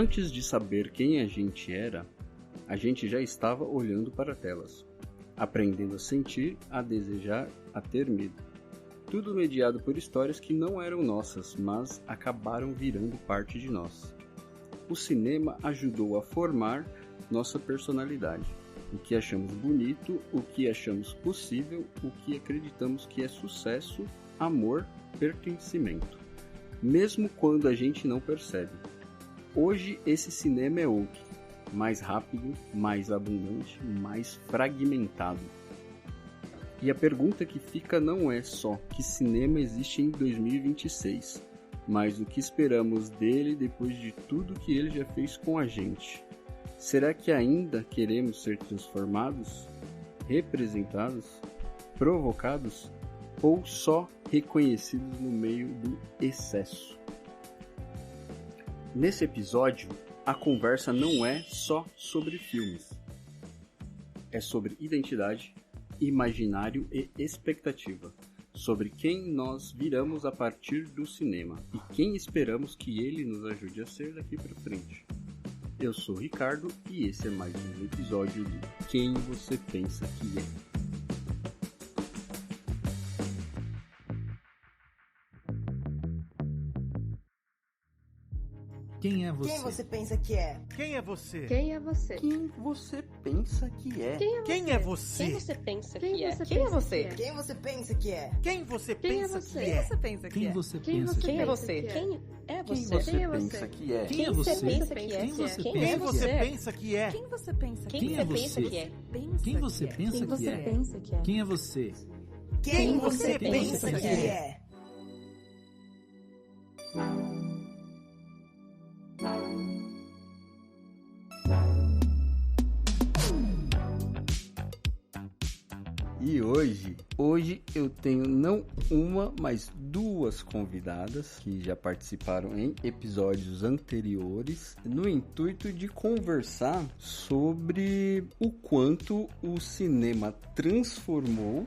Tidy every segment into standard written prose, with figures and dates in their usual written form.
Antes de saber quem a gente era, a gente já estava olhando para telas, aprendendo a sentir, a desejar, a ter medo. Tudo mediado por histórias que não eram nossas, mas acabaram virando parte de nós. O cinema ajudou a formar nossa personalidade. O que achamos bonito, o que achamos possível, o que acreditamos que é sucesso, amor, pertencimento. Mesmo quando a gente não percebe. Hoje esse cinema é outro, mais rápido, mais abundante, mais fragmentado. E a pergunta que fica não é só que cinema existe em 2026, mas o que esperamos dele depois de tudo que ele já fez com a gente. Será que ainda queremos ser transformados, representados, provocados ou só reconhecidos no meio do excesso? Nesse episódio, a conversa não é só sobre filmes. É sobre identidade, imaginário e expectativa. Sobre quem nós viramos a partir do cinema e quem esperamos que ele nos ajude a ser daqui para frente. Eu sou o Ricardo e esse é mais um episódio de Quem Você Pensa Que É. Quem é você? Quem você pensa que é? Quem é você? Quem é você? Quem você pensa que é? Quem é você? Quem você pensa que Quem é? você Quem é pensa você? que é? Quem você pensa que é? Quem você Quem é pensa você? que é? Você pensa que Quem é? você Quem pensa você que Quem é é? você? Quem Quem é Quem você? você Quem é pensa você? que é? Quem é Quem você você? pensa que é? Quem você Quem pensa é que você? é? pensa que é? Quem você pensa? Quem Quem é você pensa você? que é? Quem você Quem pensa que você é? pensa que é? Quem é você? Quem você você pensa pensa que que é? E hoje eu tenho não uma, mas duas convidadas que já participaram em episódios anteriores, no intuito de conversar sobre o quanto o cinema transforma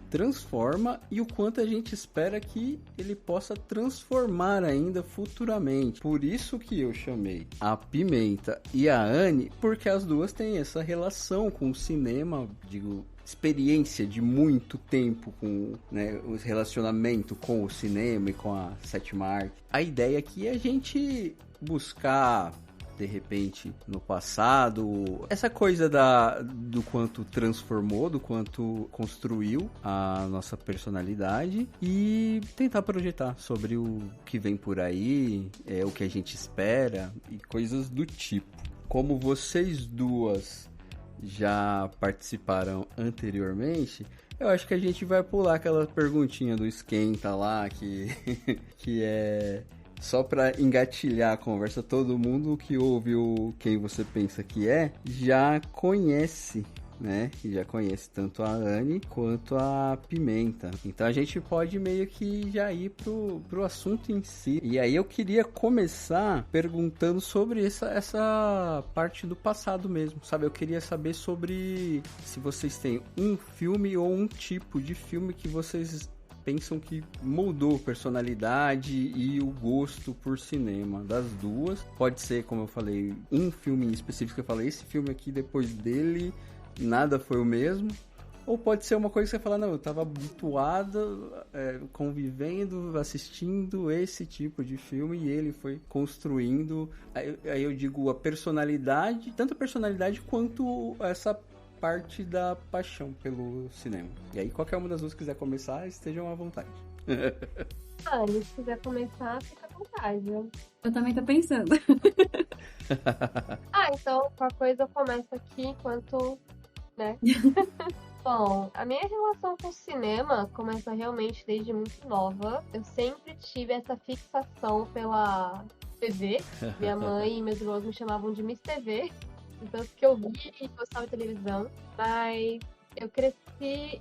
e o quanto a gente espera que ele possa transformar ainda futuramente. Por isso que eu chamei a Pimenta e a Anne, porque as duas têm essa relação com o cinema, digo, experiência de muito tempo com, né, o relacionamento com o cinema e com a sétima arte. A ideia aqui é a gente buscar, de repente, no passado, essa coisa do quanto transformou, do quanto construiu a nossa personalidade e tentar projetar sobre o que vem por aí, o que a gente espera e coisas do tipo. Como vocês duas já participaram anteriormente, eu acho que a gente vai pular aquela perguntinha do esquenta lá, que é só para engatilhar a conversa. Todo mundo que ouve o Quem Você Pensa Que É já conhece, né? Já conhece tanto a Anne quanto a Pimenta. Então a gente pode meio que já ir pro assunto em si. E aí eu queria começar perguntando sobre essa parte do passado mesmo, sabe? Eu queria saber sobre se vocês têm um filme ou um tipo de filme que vocês pensam que moldou a personalidade e o gosto por cinema das duas. Pode ser, como eu falei, um filme em específico que eu falei, esse filme aqui, depois dele nada foi o mesmo, ou pode ser uma coisa que você fala, não, eu estava habituado, convivendo, assistindo esse tipo de filme e ele foi construindo, aí eu digo a personalidade, tanto a personalidade quanto essa parte da paixão pelo cinema. E aí qualquer uma das duas quiser começar, estejam à vontade. Se quiser começar, fica à vontade. Eu também tô pensando. Então qualquer coisa eu começo aqui enquanto, né? Bom, a minha relação com o cinema começa realmente desde muito nova. Eu sempre tive essa fixação pela TV. Minha mãe e meus irmãos me chamavam de Miss TV. Então, que eu via e gostava de televisão. Mas eu cresci...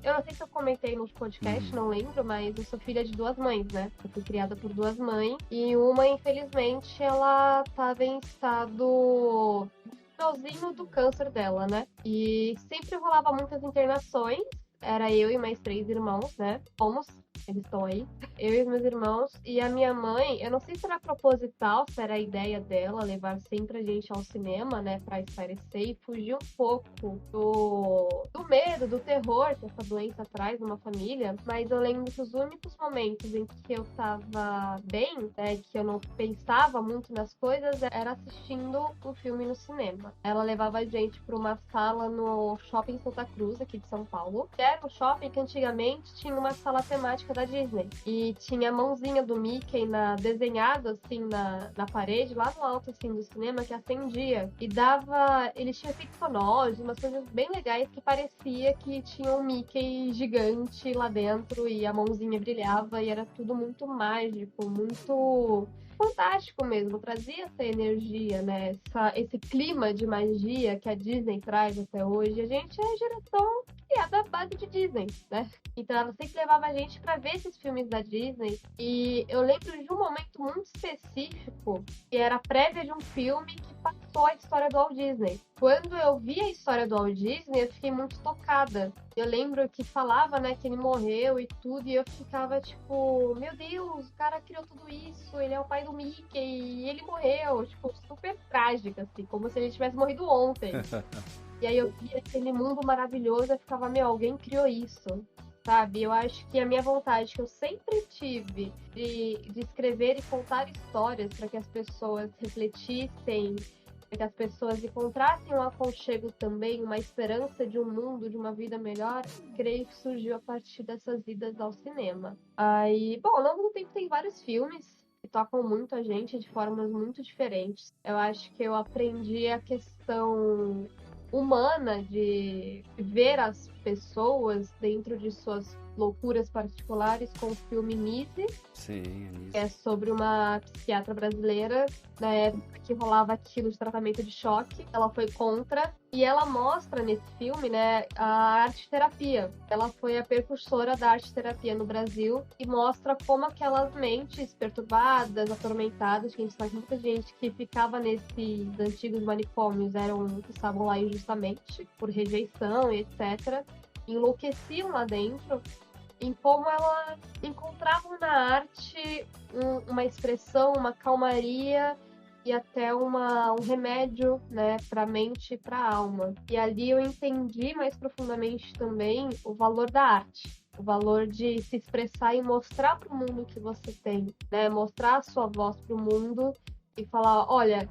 Eu não sei se eu comentei no podcast, não lembro, mas eu sou filha de duas mães, né? Eu fui criada por duas mães. E uma, infelizmente, ela estava em estado finalzinho do câncer dela, né? E sempre rolava muitas internações. Era eu e mais 3 irmãos, né? Fomos eles estão aí. Eu e os meus irmãos. E a minha mãe, eu não sei se era proposital, se era a ideia dela levar sempre a gente ao cinema, né, pra espairecer e fugir um pouco do medo, do terror que essa doença traz numa família. Mas eu lembro que os únicos momentos em que eu tava bem, né, que eu não pensava muito nas coisas, era assistindo um filme no cinema. Ela levava a gente pra uma sala no Shopping Santa Cruz, aqui de São Paulo. Era um shopping que antigamente tinha uma sala temática da Disney. E tinha a mãozinha do Mickey desenhado assim na parede, lá no alto assim do cinema, que acendia. E dava. Eles tinham efeitos sonoros, umas coisas bem legais que parecia que tinha um Mickey gigante lá dentro e a mãozinha brilhava e era tudo muito mágico, muito fantástico mesmo, trazia essa energia, né? Esse clima de magia que a Disney traz até hoje. A gente é a geração criada à base de Disney, né? Então ela sempre levava a gente pra ver esses filmes da Disney. E eu lembro de um momento muito específico, que era a prévia de um filme que passou a história do Walt Disney. Quando eu vi a história do Walt Disney, eu fiquei muito tocada. Eu lembro que falava, né, que ele morreu e tudo, e eu ficava tipo, meu Deus, o cara criou tudo isso, ele é o pai do Mickey, e ele morreu, tipo, super trágica, assim, como se ele tivesse morrido ontem. E aí eu via aquele mundo maravilhoso, eu ficava, meu, alguém criou isso, sabe? Eu acho que a minha vontade que eu sempre tive de escrever e contar histórias para que as pessoas refletissem, para que as pessoas encontrassem um aconchego também, uma esperança de um mundo, de uma vida melhor, creio que surgiu a partir dessas idas ao cinema. Aí, bom, ao longo do tempo tem vários filmes que tocam muito a gente de formas muito diferentes. Eu acho que eu aprendi a questão humana de ver as pessoas dentro de suas loucuras particulares com o filme Nise. Sim, Anise. Que é sobre uma psiquiatra brasileira na época que rolava aquilo de tratamento de choque. Ela foi contra e ela mostra nesse filme, né, a arte-terapia. Ela foi a precursora da arte-terapia no Brasil e mostra como aquelas mentes perturbadas, atormentadas, que a gente sabe que muita gente que ficava nesses antigos manicômios estavam lá injustamente por rejeição e etc., enlouqueciam lá dentro, em como elas encontravam na arte uma expressão, uma calmaria e até um remédio, né, para a mente e para a alma. E ali eu entendi mais profundamente também o valor da arte. O valor de se expressar e mostrar para o mundo o que você tem, né? Mostrar a sua voz para o mundo e falar, olha,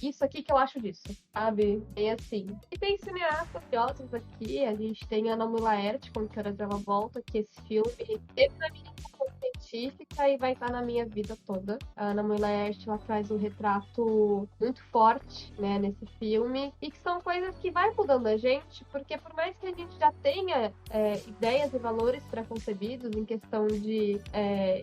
isso aqui que eu acho disso, sabe? Bem assim. E tem cineastas e outros aqui, a gente tem a Ana Mulaert, com Que Horas Ela Volta, que esse filme teve na minha educação científica e vai estar na minha vida toda. A Ana Mulaert, ela traz um retrato muito forte, né, nesse filme, e que são coisas que vai mudando a gente, porque por mais que a gente já tenha ideias e valores pré-concebidos em questão de...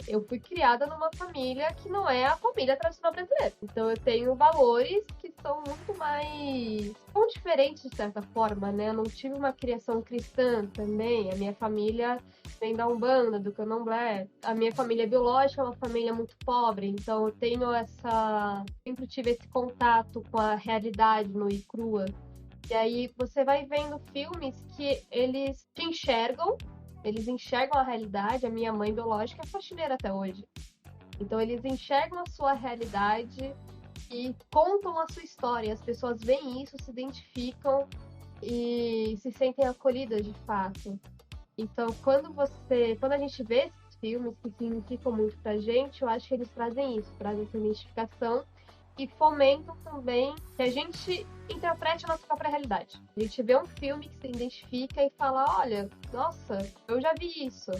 eu fui criada numa família que não é a família tradicional brasileira. Então eu tenho valores que são muito mais... são diferentes de certa forma, né? Eu não tive uma criação cristã também. A minha família vem da Umbanda, do Candomblé. A minha família biológica é uma família muito pobre, então eu tenho sempre tive esse contato com a realidade nua e crua. E aí você vai vendo filmes que eles te enxergam, eles enxergam a realidade. A minha mãe biológica é faxineira até hoje. Então eles enxergam a sua realidade e contam a sua história. As pessoas veem isso, se identificam e se sentem acolhidas de fato. Então quando a gente vê esses filmes que significam muito pra gente, eu acho que eles trazem isso, trazem essa identificação e fomentam também que a gente interprete a nossa própria realidade. A gente vê um filme que se identifica e fala, olha, nossa, eu já vi isso.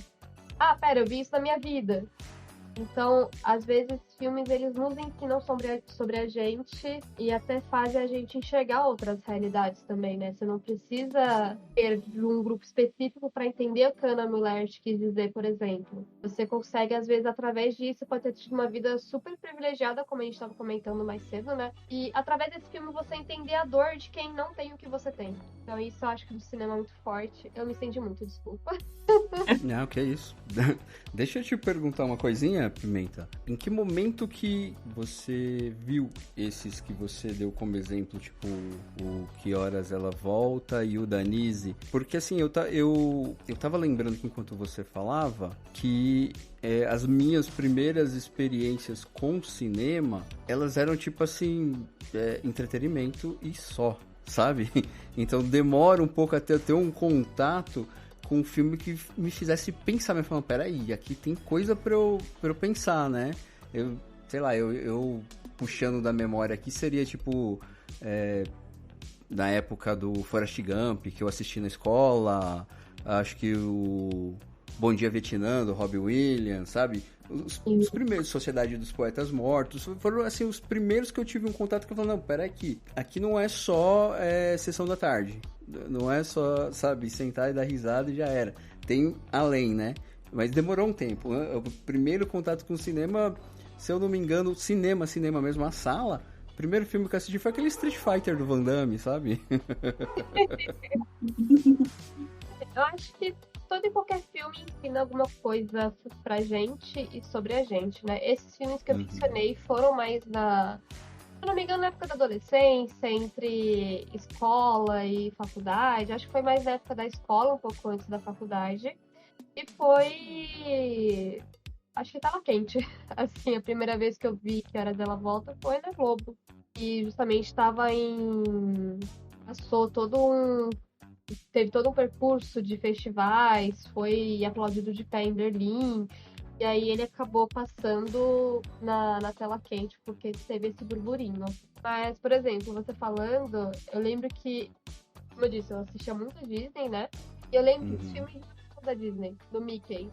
Ah, pera, eu vi isso na minha vida. Então, às vezes, filmes eles nos ensinam sobre a gente e até fazem a gente enxergar outras realidades também, né? Você não precisa ter de um grupo específico para entender o que a Ana Mulaert quis dizer, por exemplo. Você consegue, às vezes, através disso, pode ter tido uma vida super privilegiada, como a gente estava comentando mais cedo, né? E através desse filme você entender a dor de quem não tem o que você tem. Então, isso eu acho que do cinema é muito forte. Eu me estendi muito, desculpa. Não, que é isso. Deixa eu te perguntar uma coisinha, Pimenta. Em que momento momento que você viu esses que você deu como exemplo, tipo, o Que Horas Ela Volta e o Danise, porque assim, eu tava lembrando que enquanto você falava que as minhas primeiras experiências com cinema, elas eram tipo assim, entretenimento e só, sabe? Então demora um pouco até eu ter um contato com um filme que me fizesse pensar, me falando, peraí, aqui tem coisa pra eu pensar, né? Sei lá, eu puxando da memória aqui, seria tipo, na época do Forrest Gump, que eu assisti na escola, acho que o Bom Dia Vietnã, do Robbie Williams, sabe? Os primeiros, Sociedade dos Poetas Mortos, foram assim, os primeiros que eu tive um contato que eu falei, não, peraí, aqui não é só sessão da tarde, não é só, sabe, sentar e dar risada e já era. Tem além, né? Mas demorou um tempo. O primeiro contato com o cinema, se eu não me engano, cinema mesmo, a sala, o primeiro filme que eu assisti foi aquele Street Fighter do Van Damme, sabe? Eu acho que todo e qualquer filme ensina alguma coisa pra gente e sobre a gente, né? Esses filmes que eu mencionei foram mais se eu não me engano, na época da adolescência, entre escola e faculdade. Acho que foi mais na época da escola, um pouco antes da faculdade. E foi... acho que tava quente. Assim, a primeira vez que eu vi Que Horas Ela Volta foi na Globo. E justamente passou teve todo um percurso de festivais, foi aplaudido de pé em Berlim, e aí ele acabou passando na tela quente, porque teve esse burburinho. Mas, por exemplo, você falando, eu lembro que, como eu disse, eu assistia muito Disney, né? E eu lembro dos filmes da Disney, do Mickey.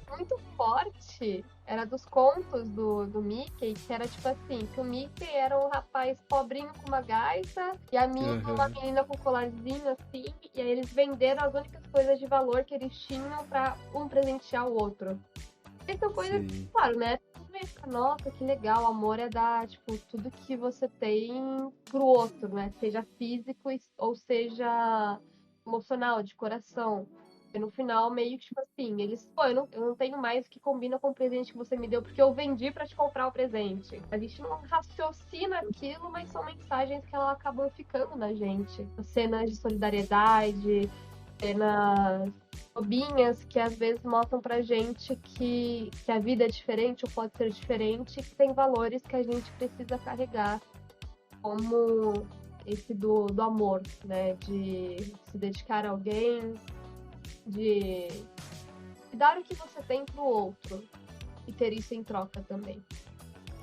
Muito forte era dos contos do Mickey, que era tipo assim, que o Mickey era um rapaz pobrinho com uma gaita e a Minnie uma menina com colarzinho assim, e aí eles venderam as únicas coisas de valor que eles tinham pra um presentear o outro. E são coisas, claro, né? Tudo vai ficar, nossa, que legal, amor é dar, tipo, tudo que você tem pro outro, né? Seja físico ou seja emocional, de coração. E no final, meio que, tipo assim, eles... Pô, eu não tenho mais o que combina com o presente que você me deu, porque eu vendi pra te comprar o presente. A gente não raciocina aquilo, mas são mensagens que elas acabam ficando na gente. Cenas de solidariedade, cenas bobinhas que às vezes mostram pra gente que a vida é diferente ou pode ser diferente, que tem valores que a gente precisa carregar, como esse do amor, né? De se dedicar a alguém, de dar o que você tem pro outro e ter isso em troca também.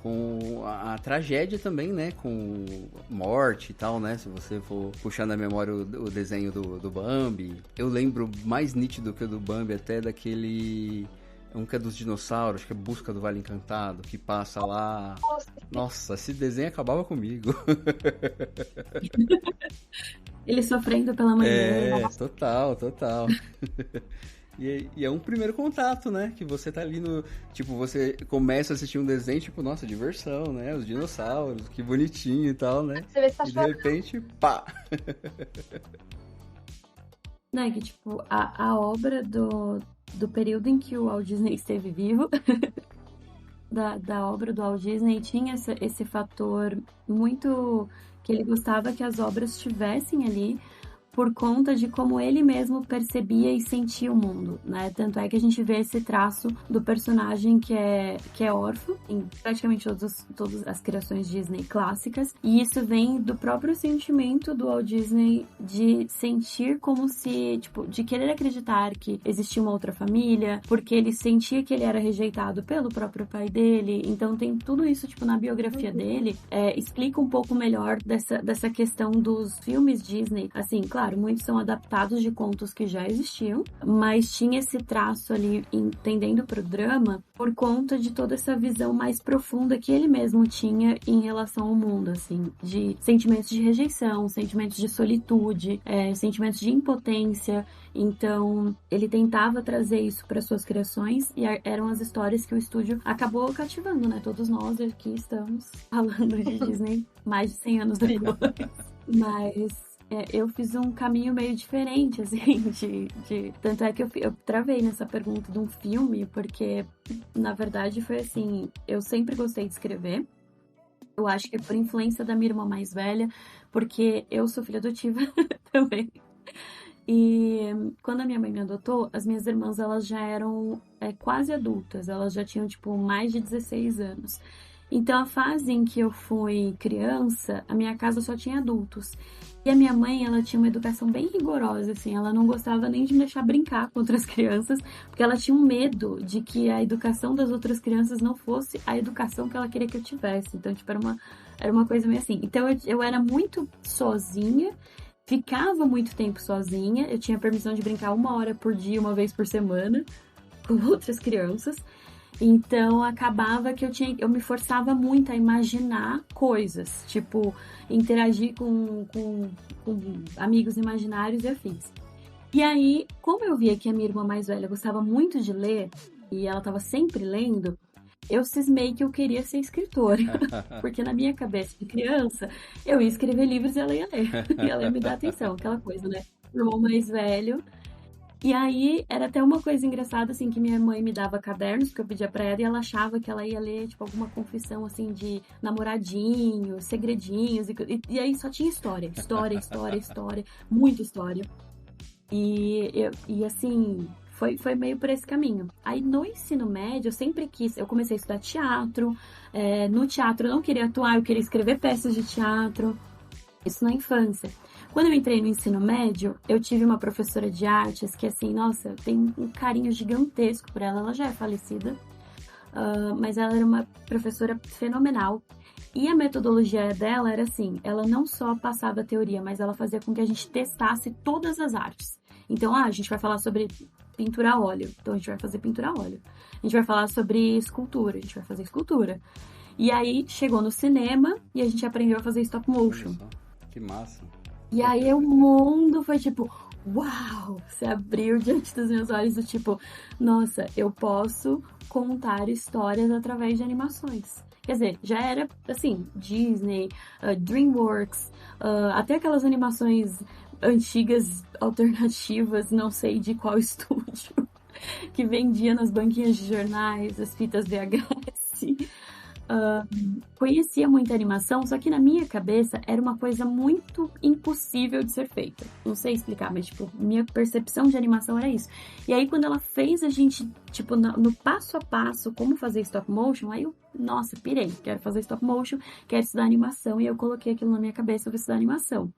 Com a tragédia também, né? Com morte e tal, né? Se você for puxar na memória o desenho do Bambi. Eu lembro mais nítido que o do Bambi até daquele... Um que é dos dinossauros, que é Busca do Vale Encantado, que passa lá... Nossa, esse desenho acabava comigo. Ele sofrendo pela manhã. Total. E é um primeiro contato, né? Que você tá ali no... Tipo, você começa a assistir um desenho, tipo, nossa, diversão, né? Os dinossauros, que bonitinho e tal, né? Você vê se tá e de repente, pá! Não, é que, tipo, a obra do período em que o Walt Disney esteve vivo... da obra do Walt Disney tinha esse fator muito... que ele gostava que as obras estivessem ali por conta de como ele mesmo percebia e sentia o mundo, né? Tanto é que a gente vê esse traço do personagem que é órfão em praticamente todas as criações Disney clássicas, e isso vem do próprio sentimento do Walt Disney de sentir como se, tipo, de querer acreditar que existia uma outra família, porque ele sentia que ele era rejeitado pelo próprio pai dele. Então tem tudo isso, tipo, na biografia dele, explica um pouco melhor dessa questão dos filmes Disney. Assim, claro, muitos são adaptados de contos que já existiam, mas tinha esse traço ali, entendendo pro drama, por conta de toda essa visão mais profunda que ele mesmo tinha em relação ao mundo, assim, de sentimentos de rejeição, sentimentos de solitude, sentimentos de impotência. Então, ele tentava trazer isso para suas criações e eram as histórias que o estúdio acabou cativando, né? Todos nós aqui estamos falando de Disney mais de 100 anos depois. Mas eu fiz um caminho meio diferente, assim, Tanto é que eu travei nessa pergunta de um filme, porque, na verdade, foi assim, eu sempre gostei de escrever. Eu acho que é por influência da minha irmã mais velha, porque eu sou filha adotiva também. E quando a minha mãe me adotou, as minhas irmãs, elas já eram quase adultas, elas já tinham, tipo, mais de 16 anos. Então, a fase em que eu fui criança, a minha casa só tinha adultos. E a minha mãe, ela tinha uma educação bem rigorosa, assim, ela não gostava nem de me deixar brincar com outras crianças, porque ela tinha um medo de que a educação das outras crianças não fosse a educação que ela queria que eu tivesse. Então, tipo, era uma coisa meio assim. Então, eu era muito sozinha, ficava muito tempo sozinha, eu tinha permissão de brincar 1 hora por dia, 1 vez por semana, com outras crianças. Então, acabava que eu me forçava muito a imaginar coisas, tipo, interagir com amigos imaginários e afins. E aí, como eu via que a minha irmã mais velha gostava muito de ler, e ela estava sempre lendo, eu cismei que eu queria ser escritora. Porque na minha cabeça de criança, eu ia escrever livros e ela ia ler. E ela ia me dar atenção, aquela coisa, né? O irmão mais velho. E aí, era até uma coisa engraçada, assim, que minha mãe me dava cadernos, que eu pedia pra ela, e ela achava que ela ia ler, tipo, alguma confissão, assim, de namoradinhos, segredinhos, e aí só tinha história, muita história. E assim, foi meio por esse caminho. Aí, no ensino médio, eu sempre eu comecei a estudar teatro, no teatro eu não queria atuar, eu queria escrever peças de teatro, isso na infância. Quando eu entrei no ensino médio, eu tive uma professora de artes que, assim, nossa, eu tenho um carinho gigantesco por ela. Ela já é falecida, mas ela era uma professora fenomenal. E a metodologia dela era assim, ela não só passava a teoria, mas ela fazia com que a gente testasse todas as artes. Então, a gente vai falar sobre pintura a óleo, então a gente vai fazer pintura a óleo. A gente vai falar sobre escultura, a gente vai fazer escultura. E aí, chegou no cinema e a gente aprendeu a fazer stop motion. Que massa. E aí o mundo foi tipo, uau! Se abriu diante dos meus olhos do tipo, nossa, eu posso contar histórias através de animações. Quer dizer, já era, assim, Disney, DreamWorks, até aquelas animações antigas, alternativas, não sei de qual estúdio, que vendia nas banquinhas de jornais, as fitas VHS. Conhecia muita animação, só que na minha cabeça era uma coisa muito impossível de ser feita. Não sei explicar, mas, tipo, minha percepção de animação era isso. E aí, quando ela fez a gente, tipo, no passo a passo, como fazer stop motion, aí eu, nossa, pirei. Quero fazer stop motion, quero estudar animação. E eu coloquei aquilo na minha cabeça, eu vou estudar animação.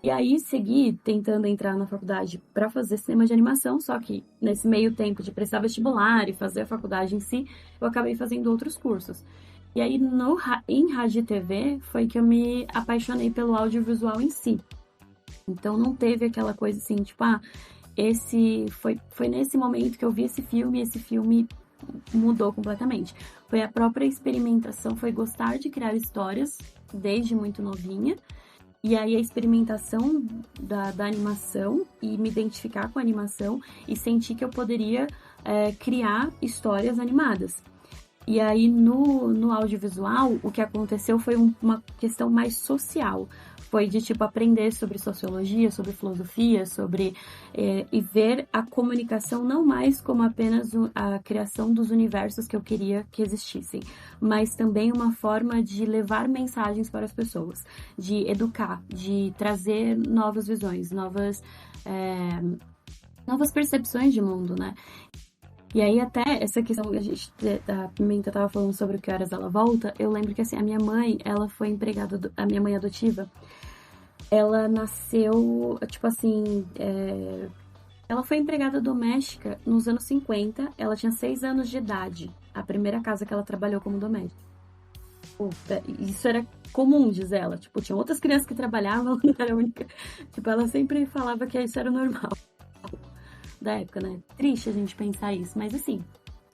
E aí, segui tentando entrar na faculdade para fazer cinema de animação, só que nesse meio tempo de prestar vestibular e fazer a faculdade em si, eu acabei fazendo outros cursos. E aí, em rádio e TV, foi que eu me apaixonei pelo audiovisual em si. Então, não teve aquela coisa assim, tipo, foi nesse momento que eu vi esse filme mudou completamente. Foi a própria experimentação, foi gostar de criar histórias desde muito novinha. E aí, a experimentação da animação e me identificar com a animação e sentir que eu poderia criar histórias animadas. E aí, no audiovisual, o que aconteceu foi uma questão mais social. Foi de, tipo, aprender sobre sociologia, sobre filosofia, e ver a comunicação não mais como apenas a criação dos universos que eu queria que existissem, mas também uma forma de levar mensagens para as pessoas, de educar, de trazer novas visões, novas percepções de mundo, né? E aí até essa questão a Pimenta tava falando sobre o que horas ela volta, eu lembro que assim, a minha mãe, ela foi empregada, a minha mãe adotiva, ela nasceu, tipo assim, ela foi empregada doméstica nos anos 50, ela tinha 6 anos de idade, a primeira casa que ela trabalhou como doméstica. Isso era comum, diz ela, tipo, tinha outras crianças que trabalhavam, ela era a única, tipo, ela sempre falava que isso era normal da época, né? Triste a gente pensar isso, mas assim,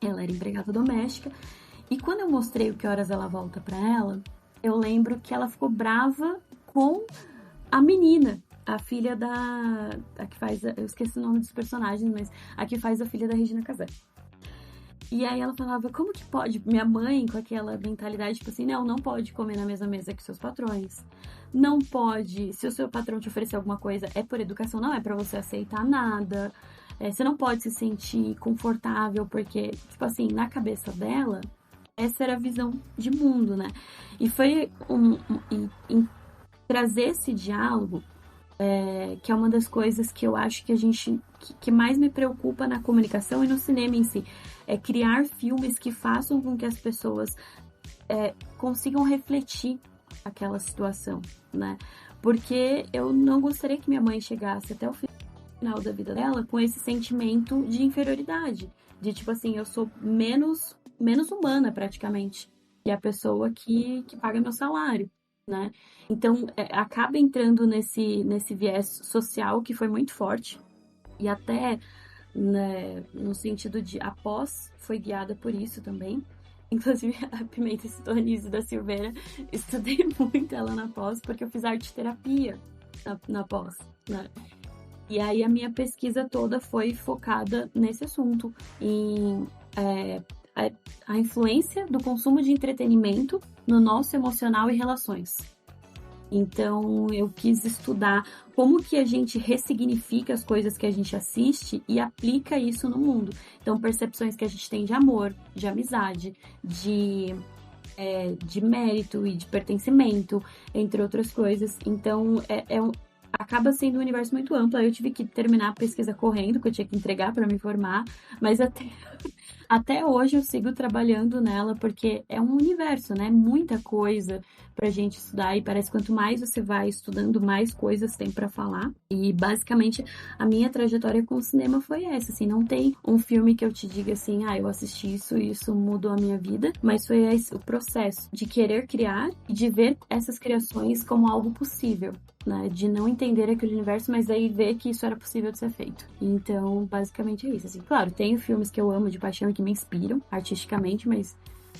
ela era empregada doméstica, e quando eu mostrei o que horas ela volta pra ela, eu lembro que ela ficou brava com a menina, a filha a que faz, eu esqueci o nome dos personagens, mas a que faz a filha da Regina Casé. E aí ela falava, como que pode? Minha mãe, com aquela mentalidade, tipo assim, não pode comer na mesma mesa que seus patrões. Não pode, se o seu patrão te oferecer alguma coisa, é por educação, não é pra você aceitar nada. Você não pode se sentir confortável, porque, tipo assim, na cabeça dela, essa era a visão de mundo, né? E foi em trazer esse diálogo, que é uma das coisas que eu acho que que mais me preocupa na comunicação e no cinema em si, é criar filmes que façam com que as pessoas consigam refletir aquela situação, né? Porque eu não gostaria que minha mãe chegasse até o final da vida dela com esse sentimento de inferioridade, de tipo assim, eu sou menos humana praticamente, que a pessoa que paga meu salário, né? Então, acaba entrando nesse viés social que foi muito forte, e até, né, no sentido de a pós foi guiada por isso também. Inclusive, a Pimenta citou a Anísio da Silveira, estudei muito ela na pós, porque eu fiz arte terapia na pós, né? E aí a minha pesquisa toda foi focada nesse assunto, em a influência do consumo de entretenimento no nosso emocional e relações. Então, eu quis estudar como que a gente ressignifica as coisas que a gente assiste e aplica isso no mundo. Então, percepções que a gente tem de amor, de amizade, de mérito e de pertencimento, entre outras coisas. Então, acaba sendo um universo muito amplo. Aí eu tive que terminar a pesquisa correndo, porque eu tinha que entregar para me formar, mas até hoje eu sigo trabalhando nela, porque é um universo, né? Muita coisa pra gente estudar, e parece que quanto mais você vai estudando, mais coisas tem pra falar. E basicamente a minha trajetória com o cinema foi essa, assim, não tem um filme que eu te diga assim, eu assisti isso e isso mudou a minha vida, mas foi o processo de querer criar e de ver essas criações como algo possível, né? De não entender aquele universo, mas aí ver que isso era possível de ser feito. Então, basicamente é isso, assim. Claro, tenho filmes que eu amo de paixão e que me inspiram artisticamente, mas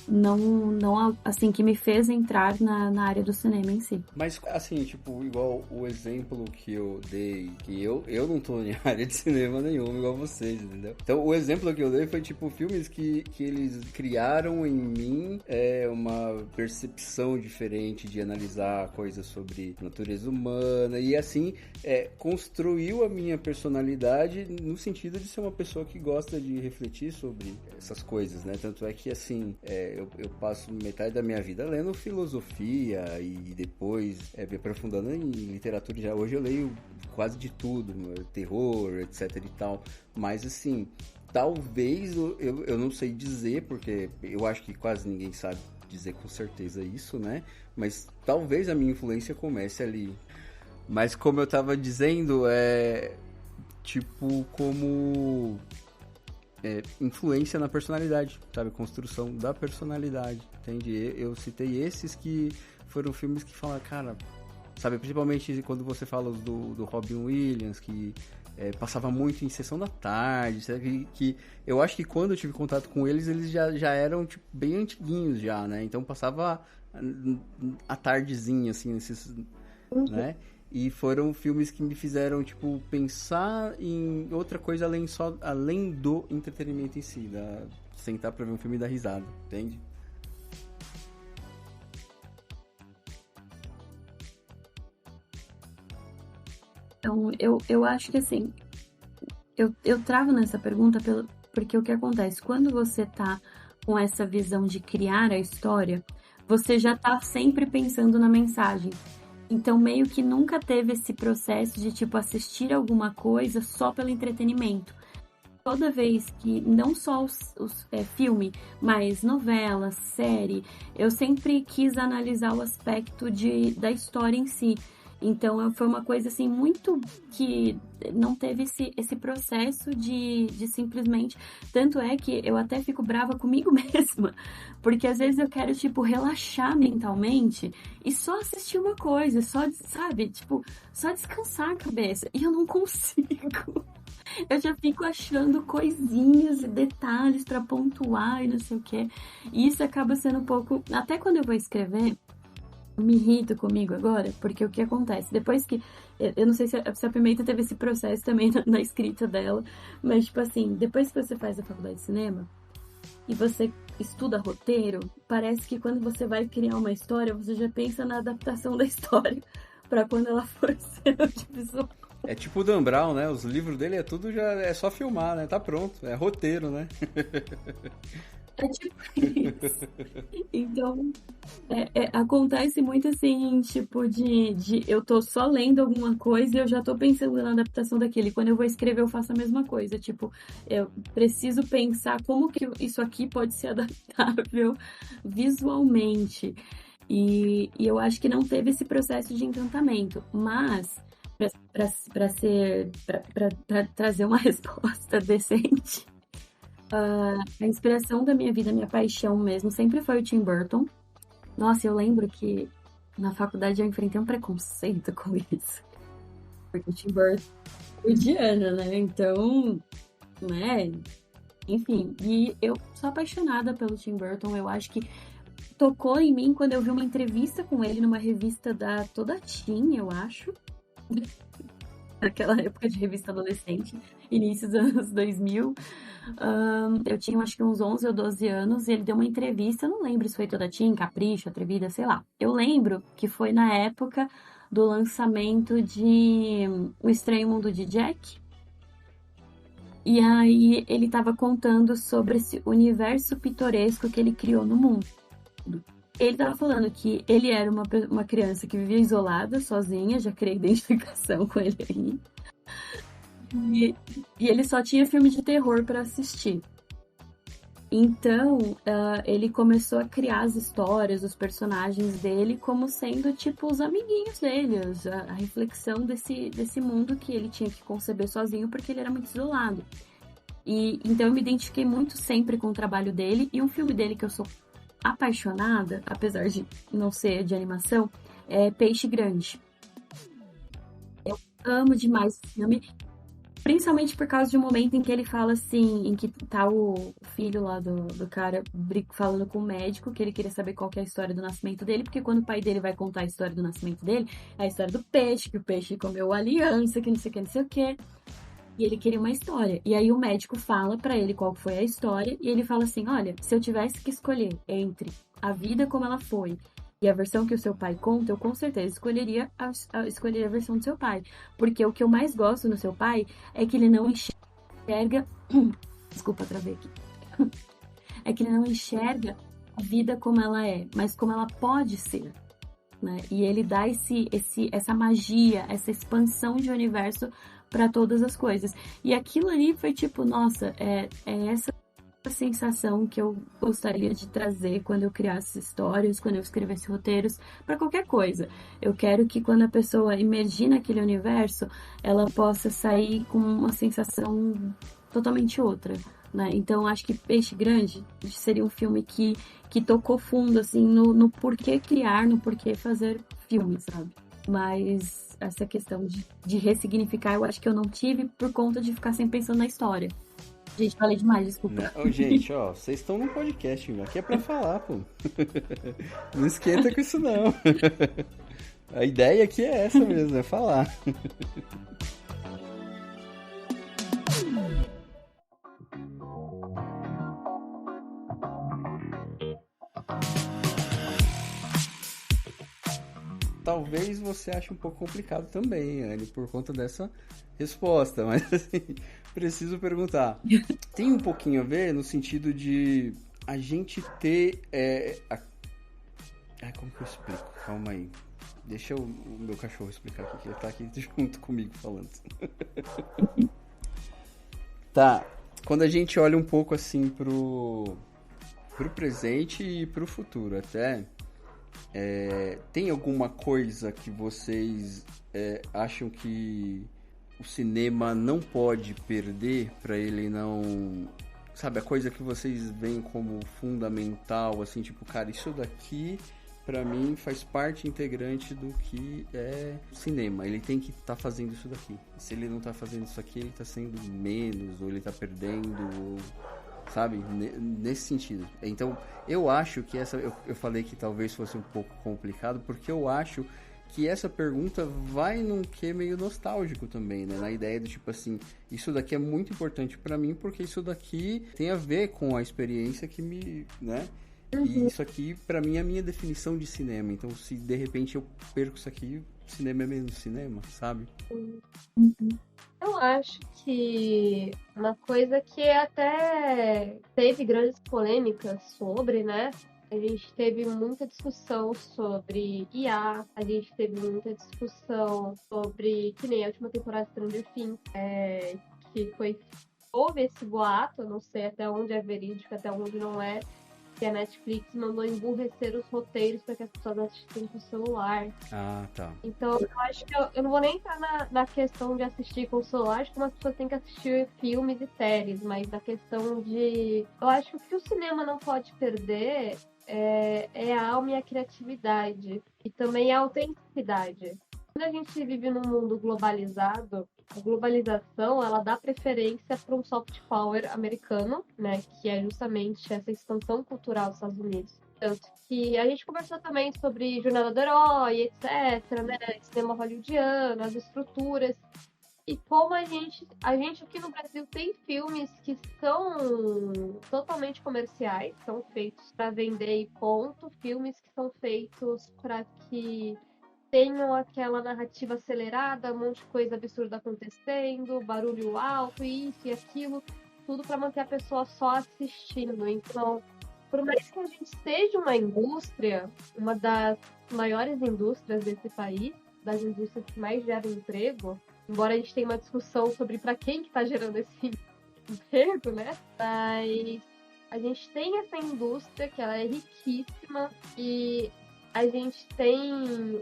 não assim, que me fez entrar na área do cinema em si. Mas, assim, tipo, igual o exemplo que eu dei, que eu não tô em área de cinema nenhuma, igual vocês, entendeu? Então, o exemplo que eu dei foi, tipo, filmes que eles criaram em mim uma percepção diferente de analisar coisas sobre natureza humana, e, assim, construiu a minha personalidade no sentido de ser uma pessoa que gosta de refletir sobre essas coisas, né? Tanto é que, assim, eu passo metade da minha vida lendo filosofia e depois me aprofundando em literatura. Já hoje eu leio quase de tudo, terror, etc e tal. Mas, assim, talvez eu não sei dizer, porque eu acho que quase ninguém sabe dizer com certeza isso, né? Mas talvez a minha influência comece ali. Mas como eu tava dizendo, tipo, como influência na personalidade, sabe? Construção da personalidade, entende? Eu citei esses que foram filmes que falam, cara, sabe? Principalmente quando você fala do Robin Williams, que passava muito em sessão da tarde, sabe? Que eu acho que quando eu tive contato com eles já eram, tipo, bem antiguinhos já, né? Então passava a tardezinha, assim, nesses, né? E foram filmes que me fizeram, tipo, pensar em outra coisa além do entretenimento em si, sentar pra ver um filme e dar risada, entende? Então, eu acho que, assim, eu travo nessa pergunta porque o que acontece? Quando você tá com essa visão de criar a história, você já tá sempre pensando na mensagem. Então, meio que nunca teve esse processo de, tipo, assistir alguma coisa só pelo entretenimento. Toda vez que, não só os filme, mas novela, série, eu sempre quis analisar o aspecto da história em si. Então, foi uma coisa, assim, muito que não teve esse processo de simplesmente... Tanto é que eu até fico brava comigo mesma, porque às vezes eu quero, tipo, relaxar mentalmente e só assistir uma coisa, sabe? Tipo, só descansar a cabeça. E eu não consigo. Eu já fico achando coisinhas e detalhes pra pontuar e não sei o quê. E isso acaba sendo um pouco... Até quando eu vou escrever... me irrito comigo agora, porque o que acontece? Depois que... Eu não sei se a Pimenta teve esse processo também na escrita dela, mas, tipo assim, depois que você faz a faculdade de cinema, e você estuda roteiro, parece que quando você vai criar uma história, você já pensa na adaptação da história pra quando ela for ser audiovisual. É tipo o Dan Brown, né? Os livros dele é tudo já é só filmar, né? Tá pronto, é roteiro, né? É tipo isso. Então, acontece muito assim, tipo, de eu tô só lendo alguma coisa e eu já tô pensando na adaptação daquele. Quando eu vou escrever, eu faço a mesma coisa. Tipo, eu preciso pensar como que isso aqui pode ser adaptável visualmente. E eu acho que não teve esse processo de encantamento. Mas, para trazer uma resposta decente. A inspiração da minha vida, minha paixão mesmo, sempre foi o Tim Burton. Nossa, eu lembro que na faculdade eu enfrentei um preconceito com isso. Porque o Tim Burton é indiano, né? Então, né? Enfim, e eu sou apaixonada pelo Tim Burton. Eu acho que tocou em mim quando eu vi uma entrevista com ele numa revista da Toda Teen, eu acho. Naquela época de revista adolescente, início dos anos 2000. Eu tinha acho que uns 11 ou 12 anos e ele deu uma entrevista, não lembro se foi Toda Teen, Capricho, Atrevida, sei lá. Eu lembro que foi na época do lançamento de O Estranho Mundo de Jack. E aí ele estava contando sobre esse universo pitoresco que ele criou no mundo. Ele estava falando que ele era uma criança que vivia isolada, sozinha, já criei identificação com ele aí. E ele só tinha filme de terror para assistir. Então, ele começou a criar as histórias, os personagens dele como sendo, tipo, os amiguinhos dele, a reflexão desse mundo que ele tinha que conceber sozinho porque ele era muito isolado. E então eu me identifiquei muito sempre com o trabalho dele, e um filme dele que eu sou apaixonada, apesar de não ser de animação, é Peixe Grande. Eu amo demais esse filme, principalmente por causa de um momento em que ele fala assim, em que tá o filho lá do cara falando com o médico, que ele queria saber qual que é a história do nascimento dele, porque quando o pai dele vai contar a história do nascimento dele, é a história do peixe, que o peixe comeu a aliança, que não sei o que, não sei o que. E ele queria uma história. E aí o médico fala pra ele qual foi a história. E ele fala assim, olha, se eu tivesse que escolher entre a vida como ela foi e a versão que o seu pai conta, eu com certeza escolheria a versão do seu pai. Porque o que eu mais gosto no seu pai é que ele não enxerga... Desculpa, travei aqui. É que ele não enxerga a vida como ela é, mas como ela pode ser. Né? E ele dá essa magia, essa expansão de universo para todas as coisas. E aquilo ali foi tipo, nossa, é essa sensação que eu gostaria de trazer quando eu criasse histórias, quando eu escrevesse roteiros, para qualquer coisa. Eu quero que quando a pessoa emergir naquele universo, ela possa sair com uma sensação totalmente outra. Né? Então, acho que Peixe Grande seria um filme que tocou fundo, assim, no porquê criar, no porquê fazer filmes, sabe? Mas essa questão de ressignificar, eu acho que eu não tive por conta de ficar sempre pensando na história. Gente, falei demais, desculpa. Não, gente, ó, vocês estão num podcast, aqui é pra falar, pô. Não esquenta com isso, não. A ideia aqui é essa mesmo, é falar. Talvez você ache um pouco complicado também, Anne, por conta dessa resposta, mas assim, preciso perguntar. Tem um pouquinho a ver no sentido de a gente ter... como que eu explico? Calma aí. Deixa o meu cachorro explicar aqui, que ele tá aqui junto comigo falando. Tá, quando a gente olha um pouco assim pro presente e pro futuro até... tem alguma coisa que vocês acham que o cinema não pode perder para ele não... Sabe, a coisa que vocês veem como fundamental, assim, tipo, cara, isso daqui, pra mim, faz parte integrante do que é cinema. Ele tem que estar fazendo isso daqui. Se ele não tá fazendo isso aqui, ele tá sendo menos, ou ele tá perdendo, ou... Sabe? Nesse sentido. Então, eu acho que eu falei que talvez fosse um pouco complicado, porque eu acho que essa pergunta vai num quê meio nostálgico também, né? Na ideia do tipo assim, isso daqui é muito importante pra mim porque isso daqui tem a ver com a experiência que me, né? E isso aqui, pra mim, é a minha definição de cinema. Então, se de repente eu perco isso aqui, cinema é menos cinema, sabe? Eu acho que uma coisa que até teve grandes polêmicas sobre, né? A gente teve muita discussão sobre IA, a gente teve muita discussão sobre, que nem a última temporada de Stranger Things, que houve esse boato, eu não sei até onde é verídico, até onde não é, que a Netflix mandou emburrecer os roteiros para que as pessoas assistissem com o celular. Ah, tá. Então, eu acho que eu não vou nem entrar na questão de assistir com o celular, de como as pessoas têm que assistir filmes e séries, mas na questão de... Eu acho que o que o cinema não pode perder é a alma e a criatividade. E também a autenticidade. Quando a gente vive num mundo globalizado, a globalização, ela dá preferência para um soft power americano, né, que é justamente essa expansão cultural dos Estados Unidos. Tanto que a gente conversou também sobre Jornada do Herói, etc., né, cinema hollywoodiano, as estruturas, e como a gente aqui no Brasil tem filmes que são totalmente comerciais, são feitos para vender e ponto, filmes que são feitos para que tenham aquela narrativa acelerada, um monte de coisa absurda acontecendo, barulho alto, isso e aquilo, tudo para manter a pessoa só assistindo. Então, por mais que a gente seja uma indústria, uma das maiores indústrias desse país, das indústrias que mais geram emprego, embora a gente tenha uma discussão sobre para quem que está gerando esse emprego, né? Mas a gente tem essa indústria que ela é riquíssima e a gente tem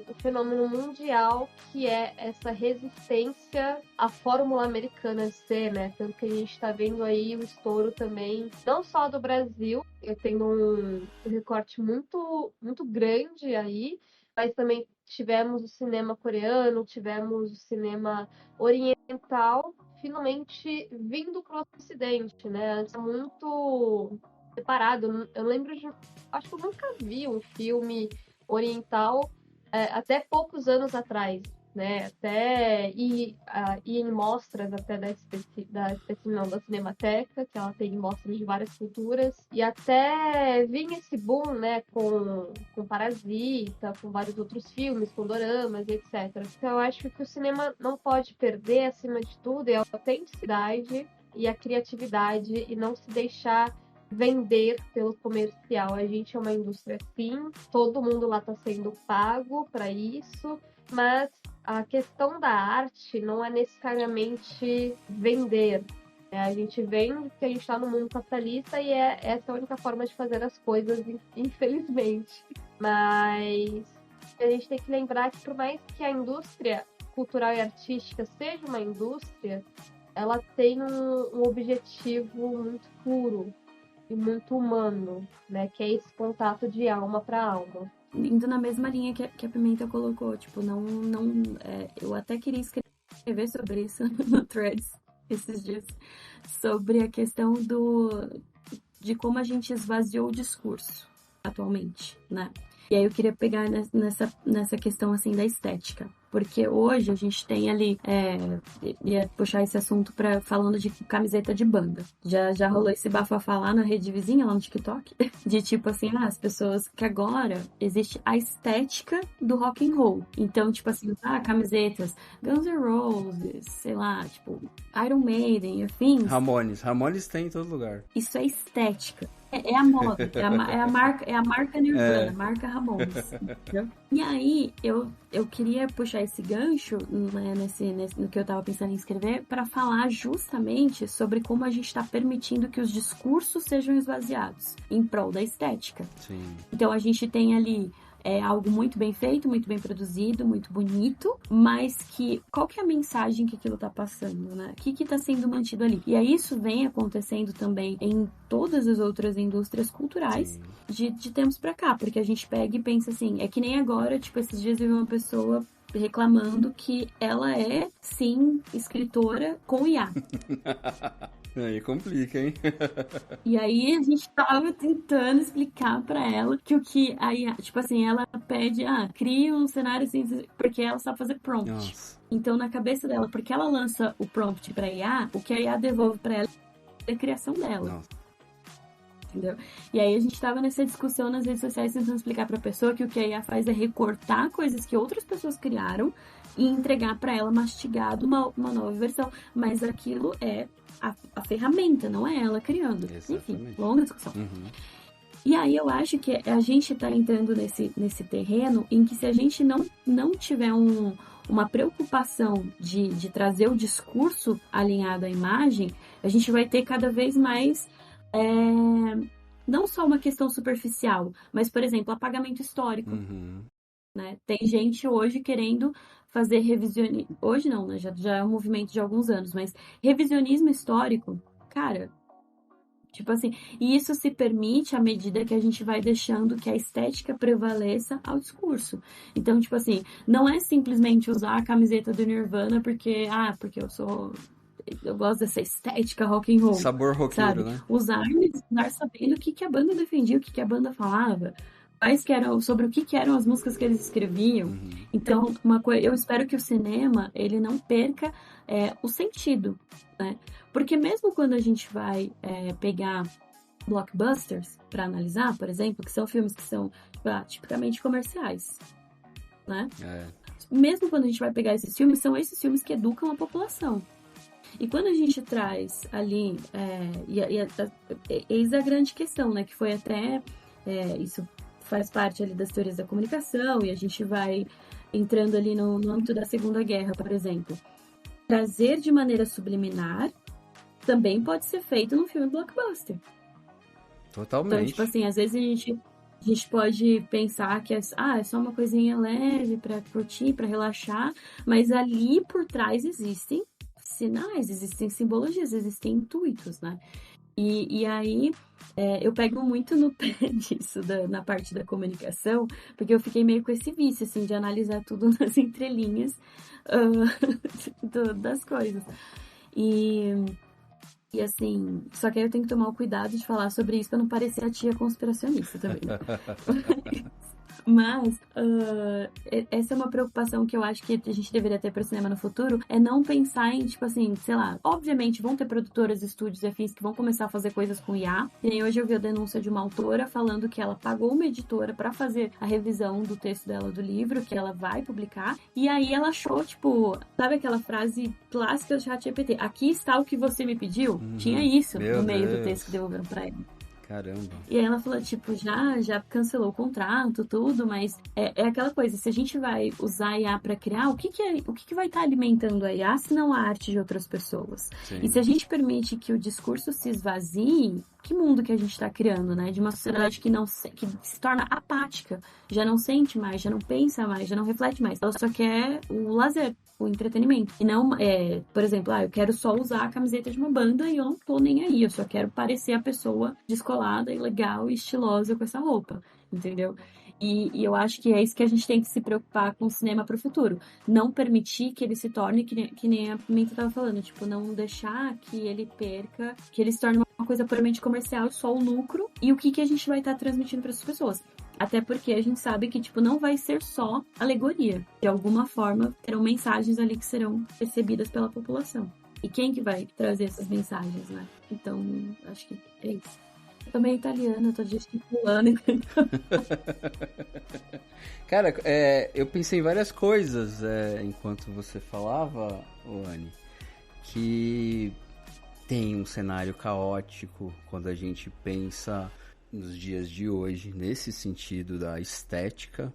o fenômeno mundial que é essa resistência à fórmula americana ser, né? Tanto que a gente está vendo aí o estouro também, não só do Brasil, eu tenho um recorte muito, muito grande aí, mas também tivemos o cinema coreano, tivemos o cinema oriental, finalmente vindo para o Ocidente, né? Antes era muito separado. Eu lembro de... Acho que eu nunca vi um filme oriental até poucos anos atrás, né? Até ir em mostras até da Cinemateca, que ela tem mostras de várias culturas, e até vir esse boom, né, com Parasita, com vários outros filmes, com doramas, etc. Então eu acho que o cinema não pode perder, acima de tudo, é a autenticidade e a criatividade, e não se deixar vender pelo comercial. A gente é uma indústria sim, todo mundo lá está sendo pago para isso, mas a questão da arte não é necessariamente vender. A gente vende porque a gente está no mundo capitalista e essa a única forma de fazer as coisas, infelizmente. Mas a gente tem que lembrar que por mais que a indústria cultural e artística seja uma indústria, ela tem um objetivo muito puro e muito humano, né? Que é esse contato de alma para alma. Indo na mesma linha que a Pimenta colocou, tipo, eu até queria escrever sobre isso no Threads esses dias, sobre a questão de como a gente esvaziou o discurso atualmente, né? E aí eu queria pegar nessa questão, assim, da estética. Porque hoje a gente tem ali, ia puxar esse assunto falando de camiseta de banda. Já rolou esse bafafá lá na rede vizinha, lá no TikTok, de tipo assim, as pessoas que agora existe a estética do rock and roll. Então, tipo assim, camisetas Guns N' Roses, sei lá, tipo, Iron Maiden, afins. Ramones tem em todo lugar. Isso é estética. É a moda, é a marca Nirvana, marca Ramones. Entendeu? E aí, eu queria puxar esse gancho, né, no que eu tava pensando em escrever, para falar justamente sobre como a gente está permitindo que os discursos sejam esvaziados em prol da estética. Sim. Então, a gente tem ali algo muito bem feito, muito bem produzido, muito bonito, mas qual que é a mensagem que aquilo tá passando, né? O que tá sendo mantido ali? E aí isso vem acontecendo também em todas as outras indústrias culturais de tempos pra cá, porque a gente pega e pensa assim, é que nem agora, tipo, esses dias eu vi uma pessoa reclamando que ela é, sim, escritora com IA. Aí complica, hein? E aí a gente tava tentando explicar pra ela que o que a IA, tipo assim, ela pede, cria um cenário assim, porque ela sabe fazer prompt. Nossa. Então, na cabeça dela, porque ela lança o prompt pra IA, o que a IA devolve pra ela é a criação dela. Nossa. Entendeu? E aí a gente tava nessa discussão nas redes sociais tentando explicar pra pessoa que o que a IA faz é recortar coisas que outras pessoas criaram e entregar pra ela mastigado uma nova versão. Mas aquilo é a ferramenta, não é ela criando. Exatamente. Enfim, longa discussão. Uhum. E aí eu acho que a gente tá entrando nesse terreno em que se a gente não tiver uma preocupação de trazer o discurso alinhado à imagem, a gente vai ter cada vez mais não só uma questão superficial, mas, por exemplo, apagamento histórico. Uhum. Né? Tem gente hoje querendo fazer revisionismo. Hoje não, né? Já é um movimento de alguns anos, mas revisionismo histórico, cara. Tipo assim, e isso se permite à medida que a gente vai deixando que a estética prevaleça ao discurso. Então, tipo assim, não é simplesmente usar a camiseta do Nirvana porque eu gosto dessa estética rock and roll. Sabor roqueiro, sabe? né? Usar sabendo o que a banda defendia, o que a banda falava, sobre o que eram as músicas que eles escreviam. Uhum. Então, eu espero que o cinema, ele não perca o sentido, né? Porque mesmo quando a gente vai pegar blockbusters para analisar, por exemplo, que são filmes que são tipicamente comerciais, né? Mesmo quando a gente vai pegar esses filmes, são esses filmes que educam a população. E quando a gente traz ali, eis a grande questão, né? Que foi até, isso faz parte ali das teorias da comunicação, e a gente vai entrando ali no âmbito da Segunda Guerra, por exemplo. Trazer de maneira subliminar também pode ser feito num filme blockbuster. Totalmente. Então, tipo assim, às vezes a gente pode pensar que é só uma coisinha leve pra curtir, pra relaxar, mas ali por trás existem sinais, existem simbologias, existem intuitos, né? E aí eu pego muito no pé disso, na parte da comunicação, porque eu fiquei meio com esse vício, assim, de analisar tudo nas entrelinhas das coisas. E assim, só que aí eu tenho que tomar o cuidado de falar sobre isso pra não parecer a tia conspiracionista também. Mas essa é uma preocupação que eu acho que a gente deveria ter para o cinema no futuro, é não pensar em, tipo assim, sei lá, obviamente vão ter produtoras, estúdios e afins que vão começar a fazer coisas com IA, e aí hoje eu vi a denúncia de uma autora falando que ela pagou uma editora para fazer a revisão do texto dela do livro, que ela vai publicar, e aí ela achou, tipo, sabe aquela frase clássica do ChatGPT, aqui está o que você me pediu? Uhum. Tinha isso Meu no meio Deus. do texto que devolveram para ela. Caramba. E aí ela falou, tipo, já cancelou o contrato, tudo, mas é aquela coisa, se a gente vai usar a IA pra criar, o que vai estar alimentando a IA se não a arte de outras pessoas? Sim. E se a gente permite que o discurso se esvazie, que mundo que a gente tá criando, né? De uma sociedade que se torna apática, já não sente mais, já não pensa mais, já não reflete mais. Ela só quer o lazer, o entretenimento. E não, por exemplo, eu quero só usar a camiseta de uma banda e eu não tô nem aí. Eu só quero parecer a pessoa descolada e legal e estilosa com essa roupa, entendeu? E eu acho que é isso que a gente tem que se preocupar com o cinema pro futuro. Não permitir que ele se torne, que nem a Pimenta tava falando, tipo, não deixar que ele perca, que ele se torne uma coisa puramente comercial, só o lucro e o que a gente vai estar transmitindo para as pessoas. Até porque a gente sabe que, tipo, não vai ser só alegoria. De alguma forma, terão mensagens ali que serão recebidas pela população. E quem que vai trazer essas mensagens, né? Então, acho que é isso. Eu tô meio italiana, eu tô gesticulando. Cara, eu pensei em várias coisas enquanto você falava, Anne, que tem um cenário caótico quando a gente pensa nos dias de hoje, nesse sentido da estética,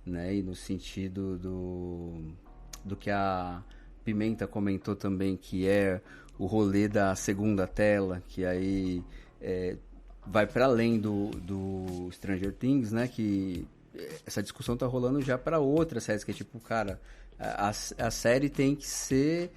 né, e no sentido do que a Pimenta comentou também, que é o rolê da segunda tela, que aí vai para além do Stranger Things, né, que essa discussão tá rolando já para outras séries, que é tipo, cara, a série tem que ser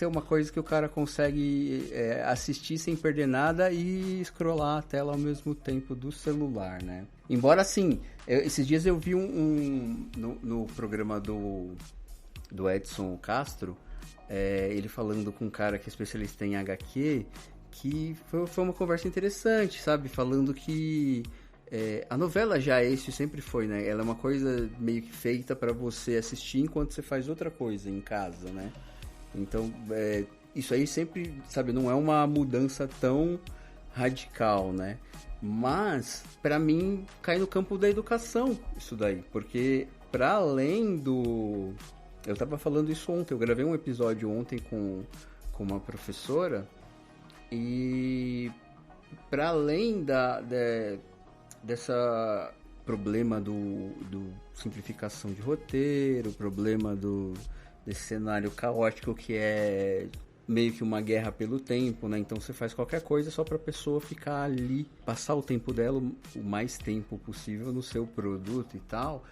uma coisa que o cara consegue assistir sem perder nada e scrollar a tela ao mesmo tempo do celular, né? Embora, assim, esses dias eu vi no programa do do Edson Castro, ele falando com um cara que é especialista em HQ, que foi uma conversa interessante, sabe? Falando que a novela já isso sempre foi, né? Ela é uma coisa meio que feita para você assistir enquanto você faz outra coisa em casa, né? Então, isso aí sempre, sabe, não é uma mudança tão radical, né? Mas, pra mim, cai no campo da educação isso daí, porque para além do... Eu tava falando isso ontem, eu gravei um episódio ontem com uma professora e para além dessa problema do simplificação de roteiro, problema desse cenário caótico que é meio que uma guerra pelo tempo, né? Então você faz qualquer coisa só pra pessoa ficar ali, passar o tempo dela o mais tempo possível no seu produto e tal.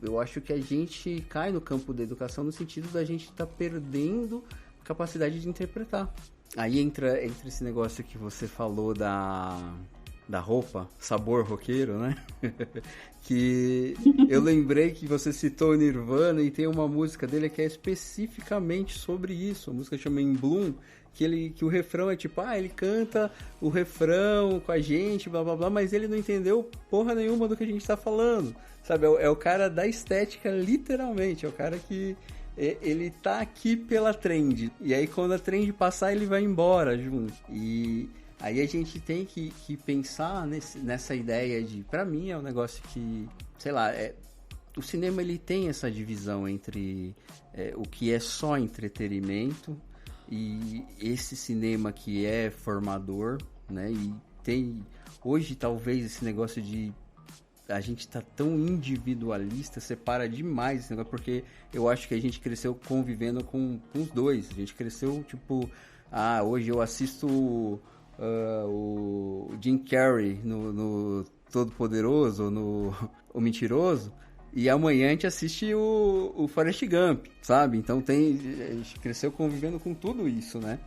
Eu acho que a gente cai no campo da educação no sentido da gente estar perdendo capacidade de interpretar. Aí entra esse negócio que você falou da roupa, sabor roqueiro, né? Que eu lembrei que você citou o Nirvana e tem uma música dele que é especificamente sobre isso. A música chama In Bloom, que o refrão é tipo, ele canta o refrão com a gente, blá blá blá, mas ele não entendeu porra nenhuma do que a gente tá falando, sabe? É o cara da estética, literalmente, é o cara que ele tá aqui pela trend, e aí quando a trend passar ele vai embora junto. E aí a gente tem que pensar nessa ideia de... Pra mim é um negócio que, sei lá, o cinema ele tem essa divisão entre o que é só entretenimento e esse cinema que é formador, né? E tem... Hoje talvez esse negócio de... A gente tá tão individualista, separa demais esse negócio, porque eu acho que a gente cresceu convivendo com os dois. A gente cresceu, tipo... hoje eu assisto... o Jim Carrey no Todo-Poderoso, no O Mentiroso, e amanhã a gente assiste o Forrest Gump, sabe? Então a gente cresceu convivendo com tudo isso, né?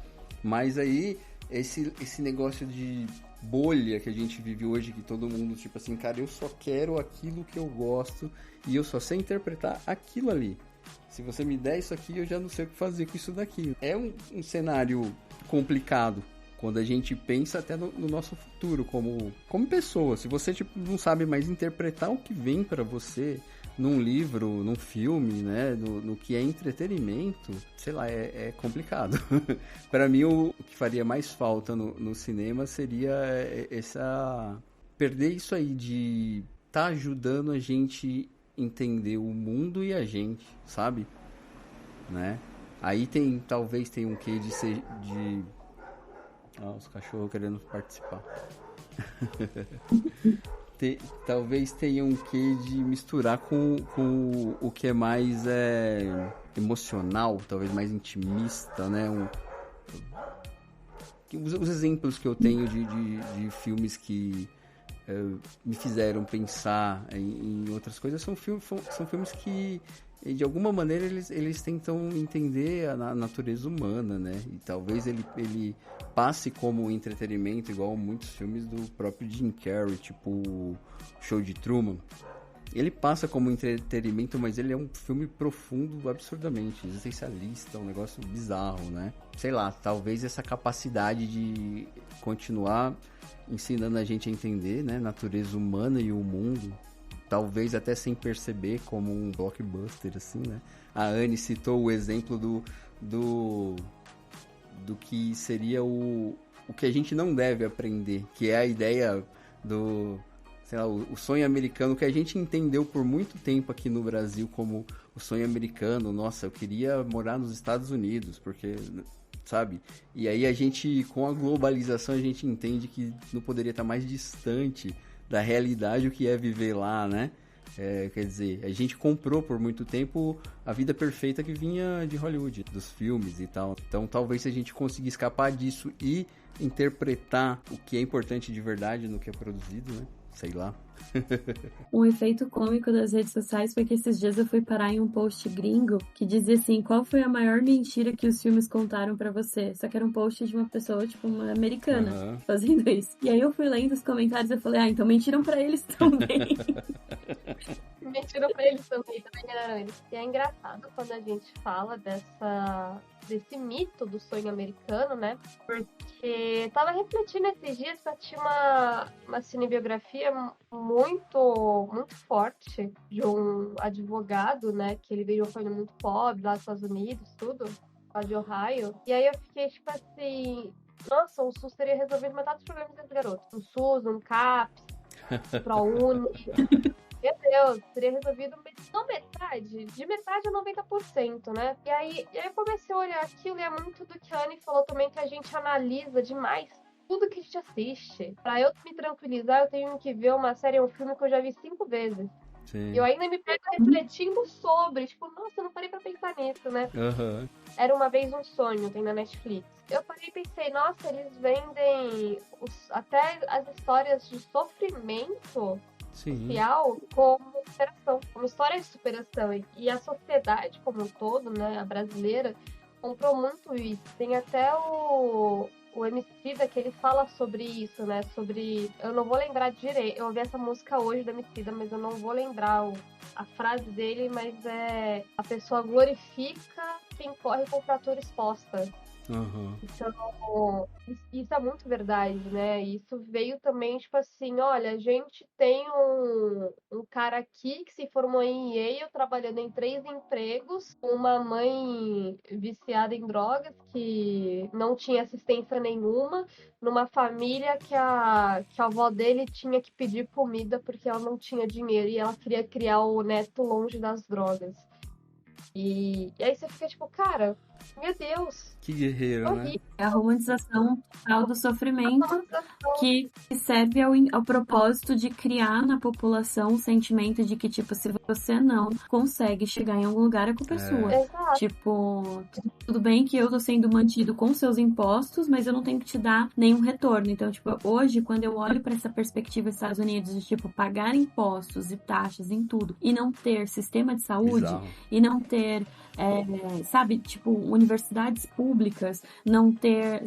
Mas aí esse negócio de bolha que a gente vive hoje, que todo mundo, tipo assim, cara, eu só quero aquilo que eu gosto e eu só sei interpretar aquilo ali. Se você me der isso aqui, eu já não sei o que fazer com isso daqui. É um cenário complicado quando a gente pensa até no nosso futuro como pessoa. Se você tipo, não sabe mais interpretar o que vem para você num livro, num filme, né, no que é entretenimento, sei lá, é complicado. Para mim, o que faria mais falta no cinema seria perder isso aí de tá ajudando a gente entender o mundo e a gente, sabe? Né? Aí talvez tenha um quê de os cachorros querendo participar. Talvez tenha um quê de misturar com o que é mais emocional, talvez mais intimista, né? Os exemplos que eu tenho de filmes que me fizeram pensar em outras coisas são filmes que de alguma maneira eles tentam entender a natureza humana, né? E talvez ele passe como entretenimento, igual muitos filmes do próprio Jim Carrey, tipo o Show de Truman. Ele passa como entretenimento, mas ele é um filme profundo, absurdamente existencialista, um negócio bizarro, né? Sei lá, talvez essa capacidade de continuar ensinando a gente a entender, né, a natureza humana e o mundo, talvez até sem perceber, como um blockbuster, assim, né? A Anne citou o exemplo do que seria o que a gente não deve aprender, que é a ideia do, sei lá, o sonho americano, que a gente entendeu por muito tempo aqui no Brasil como o sonho americano. Nossa, eu queria morar nos Estados Unidos, porque, sabe? E aí a gente, com a globalização, a gente entende que não poderia estar mais distante da realidade o que é viver lá, né? Quer dizer, a gente comprou por muito tempo a vida perfeita que vinha de Hollywood, dos filmes e tal. Então talvez se a gente conseguir escapar disso e interpretar o que é importante de verdade no que é produzido, né? Sei lá. Um efeito cômico das redes sociais foi que esses dias eu fui parar em um post gringo que dizia assim: qual foi a maior mentira que os filmes contaram pra você? Só que era um post de uma pessoa, tipo, uma americana, fazendo isso. E aí eu fui lendo os comentários e eu falei, então mentiram pra eles também. mentiram pra eles também enganaram eles. E é engraçado quando a gente fala desse mito do sonho americano, né? Porque tava refletindo esses dias que eu tinha uma cinebiografia muito, muito forte de um advogado, né? Que ele veio de uma família muito pobre lá dos Estados Unidos, tudo, lá de Ohio. E aí eu fiquei, tipo assim, nossa, o SUS teria resolvido metade dos problemas desse garoto. Um SUS, um CAPS, um ProUni. Meu Deus, teria resolvido não metade, de metade a 90%, né? E aí eu comecei a olhar aquilo e é muito do que a Anne falou também, que a gente analisa demais tudo que a gente assiste. Pra eu me tranquilizar, eu tenho que ver uma série ou um filme que eu já vi 5 vezes. Sim. E eu ainda me pego refletindo sobre, tipo, nossa, eu não parei pra pensar nisso, né? Aham. Era Uma Vez um Sonho, tem na Netflix. Eu parei e pensei, nossa, eles vendem até as histórias de sofrimento Sim. social como superação, como história de superação. E a sociedade como um todo, né, a brasileira, comprou muito isso. Tem até o Emicida que ele fala sobre isso, né, sobre... Eu não vou lembrar direito, eu ouvi essa música hoje do Emicida, mas eu não vou lembrar a frase dele, mas é... A pessoa glorifica quem corre com fratura exposta. Uhum. Então, isso é muito verdade, né? Isso veio também, tipo assim, olha, a gente tem um cara aqui que se formou em Yale, trabalhando em 3 empregos, uma mãe viciada em drogas, que não tinha assistência nenhuma, numa família que a avó dele tinha que pedir comida porque ela não tinha dinheiro e ela queria criar o neto longe das drogas. E aí você fica tipo, cara, meu Deus, Que guerreiro, né? horrível. É a romantização total do sofrimento que serve ao propósito de criar na população o sentimento de que, tipo, se você não consegue chegar em algum lugar, a culpa é sua. Exato. Tipo, tudo bem que eu tô sendo mantido com seus impostos, mas eu não tenho que te dar nenhum retorno. Então, tipo, hoje, quando eu olho pra essa perspectiva dos Estados Unidos de, tipo, pagar impostos e taxas em tudo e não ter sistema de saúde Bizarro. e não ter, sabe, tipo, universidades públicas, não ter,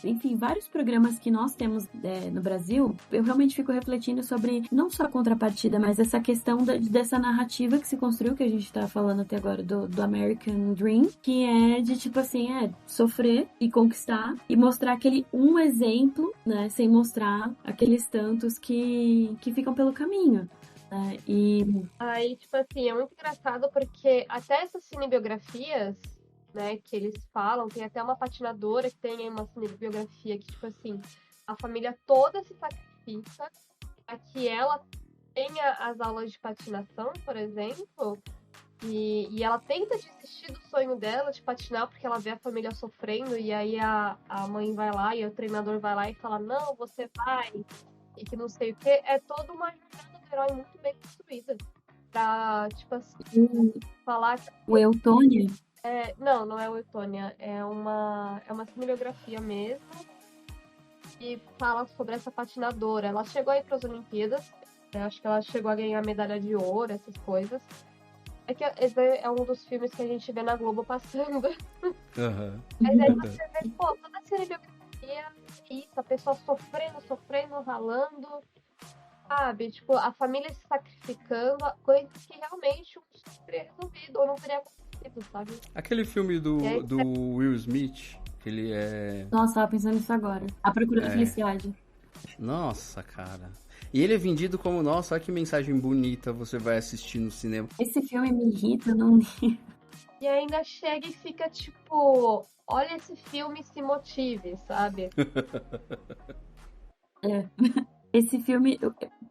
enfim, vários programas que nós temos no Brasil, eu realmente fico refletindo sobre não só a contrapartida, mas essa questão dessa narrativa que se construiu, que a gente tá falando até agora do American Dream, que é de, tipo assim, sofrer e conquistar e mostrar aquele um exemplo, né, sem mostrar aqueles tantos que ficam pelo caminho. E Aí, tipo assim, é muito engraçado porque até essas cinebiografias, né, que eles falam, tem até uma patinadora que tem aí uma cinebiografia que, tipo assim, a família toda se sacrifica para que ela tenha as aulas de patinação, por exemplo, e ela tenta desistir do sonho dela de patinar porque ela vê a família sofrendo, e aí a mãe vai lá e o treinador vai lá e fala, não, você vai, e que não sei o que. É toda uma jornada do herói muito bem construída. Pra, tipo assim, falar que... o Eutônia, Não é o Eutônia, é uma cinebiografia mesmo, e fala sobre essa patinadora. Ela chegou aí para as Olimpíadas, acho que ela chegou a ganhar medalha de ouro, essas coisas. É que esse é um dos filmes que a gente vê na Globo passando. Aham. Mas aí você vê, pô, toda a cinebiografia, isso, a pessoa sofrendo, ralando, sabe? Tipo, a família se sacrificando, coisas que realmente um teria resolvido ou não teria acontecido, sabe? Aquele filme E aí do Will Smith, que ele é... nossa, tava pensando nisso agora. A Procura da Felicidade. Nossa, cara. E ele é vendido como, nossa, olha que mensagem bonita você vai assistir no cinema. Esse filme me irrita, não. E ainda chega e fica tipo, olha esse filme, se motive, sabe? Esse filme,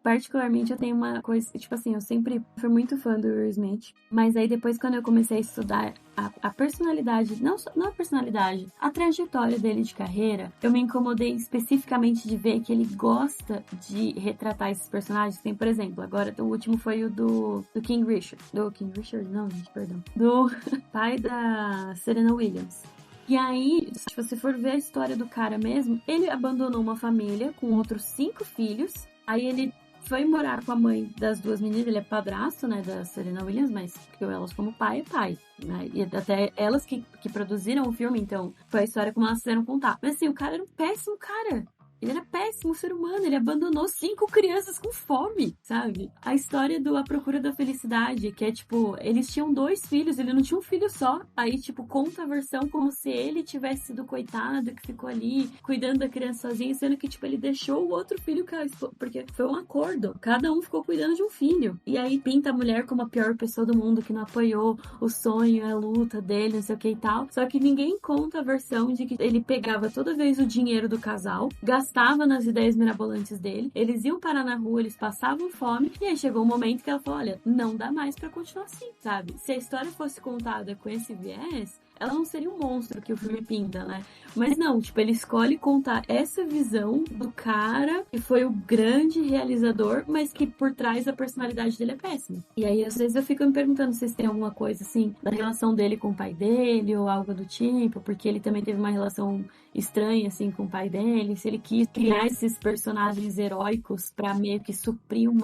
particularmente, eu tenho uma coisa, tipo assim, eu sempre fui muito fã do Will Smith, mas aí depois quando eu comecei a estudar a personalidade, não a personalidade, a trajetória dele de carreira, eu me incomodei especificamente de ver que ele gosta de retratar esses personagens. Tem, por exemplo, agora o último foi o do King Richard. Do King Richard? Não, gente, perdão. Do pai da Serena Williams. E aí, se você for ver a história do cara mesmo, ele abandonou uma família com outros 5 filhos. Aí ele foi morar com a mãe das 2 meninas, ele é padrasto, né, da Serena Williams, mas criou elas como pai, né? E até elas que produziram o filme, então foi a história como elas fizeram contar. Mas assim, o cara era um péssimo cara. Ele era péssimo ser humano, ele abandonou 5 crianças com fome, sabe? A história do A Procura da Felicidade, que é tipo, eles tinham 2 filhos, ele não tinha um filho só. Aí, tipo, conta a versão como se ele tivesse sido coitado, que ficou ali cuidando da criança sozinho, sendo que, tipo, ele deixou o outro filho, porque foi um acordo. Cada um ficou cuidando de um filho. E aí pinta a mulher como a pior pessoa do mundo, que não apoiou o sonho, a luta dele, não sei o que e tal. Só que ninguém conta a versão de que ele pegava toda vez o dinheiro do casal, gastava nas ideias mirabolantes dele, eles iam parar na rua, eles passavam fome, e aí chegou um momento que ela falou, olha, não dá mais pra continuar assim, sabe? Se a história fosse contada com esse viés, ela não seria um monstro que o filme pinta, né? Mas não, tipo, ele escolhe contar essa visão do cara que foi o grande realizador, mas que por trás a personalidade dele é péssima. E aí, às vezes, eu fico me perguntando se tem alguma coisa, assim, da relação dele com o pai dele, ou algo do tipo, porque ele também teve uma relação estranha, assim, com o pai dele, se ele quis criar esses personagens heróicos pra meio que suprir um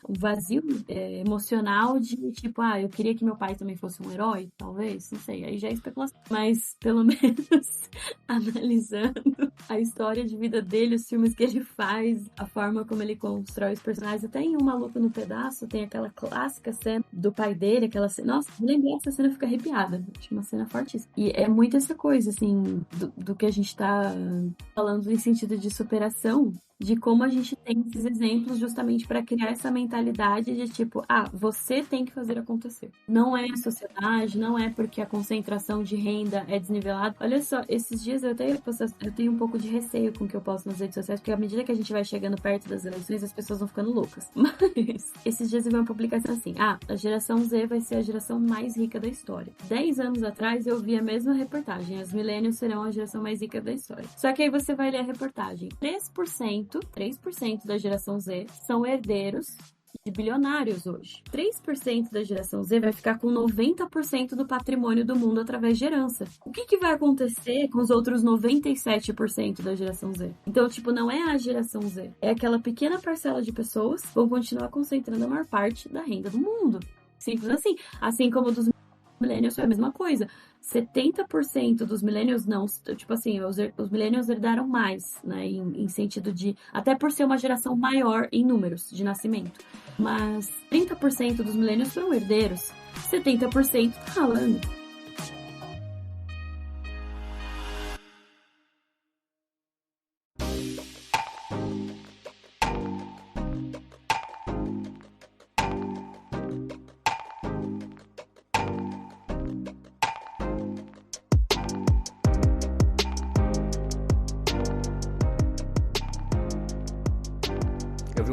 vazio emocional de, tipo, eu queria que meu pai também fosse um herói, talvez, não sei, aí já é especulação. Mas, pelo menos, analisando a história de vida dele, os filmes que ele faz, a forma como ele constrói os personagens, até em Um Maluco no Pedaço, tem aquela clássica cena do pai dele, aquela cena, nossa, lembrar essa cena fica arrepiada, acho uma cena fortíssima. E é muito essa coisa, assim, do que a gente tá falando em sentido de superação, de como a gente tem esses exemplos justamente para criar essa mentalidade de tipo, você tem que fazer acontecer. Não é a sociedade, não é porque a concentração de renda é desnivelada. Olha só, esses dias eu tenho um pouco de receio com o que eu posto nas redes sociais, porque à medida que a gente vai chegando perto das eleições, as pessoas vão ficando loucas. Mas esses dias eu vi uma publicação assim, a geração Z vai ser a geração mais rica da história. 10 anos atrás eu vi a mesma reportagem, as millennials serão a geração mais rica da história. Só que aí você vai ler a reportagem, 3% da geração Z são herdeiros de bilionários hoje. 3% da geração Z vai ficar com 90% do patrimônio do mundo através de herança. O que vai acontecer com os outros 97% da geração Z? Então, tipo, não é a geração Z. É aquela pequena parcela de pessoas que vão continuar concentrando a maior parte da renda do mundo. Simples assim. Assim como dos millennials foi a mesma coisa. 70% dos millennials não, tipo assim, os millennials herdaram mais, né, em sentido de, até por ser uma geração maior em números de nascimento, mas 30% dos millennials foram herdeiros, 70% tá ralando.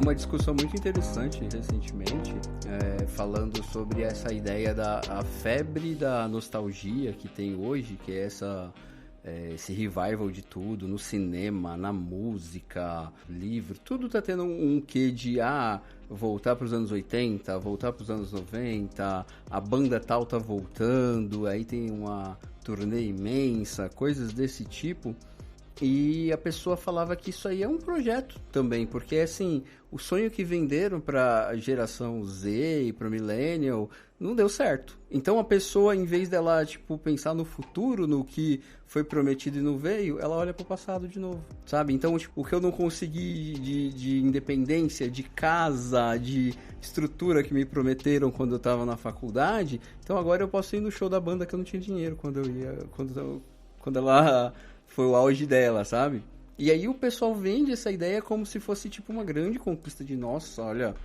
Uma discussão muito interessante recentemente, falando sobre essa ideia a febre da nostalgia que tem hoje, que é esse revival de tudo, no cinema, na música, livro, tudo tá tendo um quê de voltar para os anos 80, voltar para os anos 90, a banda tal tá voltando, aí tem uma turnê imensa, coisas desse tipo. E a pessoa falava que isso aí é um projeto também, porque assim, o sonho que venderam para geração Z e para Millennial não deu certo. Então a pessoa, em vez dela tipo pensar no futuro, no que foi prometido e não veio, ela olha para o passado de novo, sabe? Então tipo, o que eu não consegui de independência, de casa, de estrutura que me prometeram quando eu estava na faculdade, então agora eu posso ir no show da banda que eu não tinha dinheiro quando ela foi o auge dela, sabe? E aí o pessoal vende essa ideia como se fosse tipo uma grande conquista de, nossa, olha,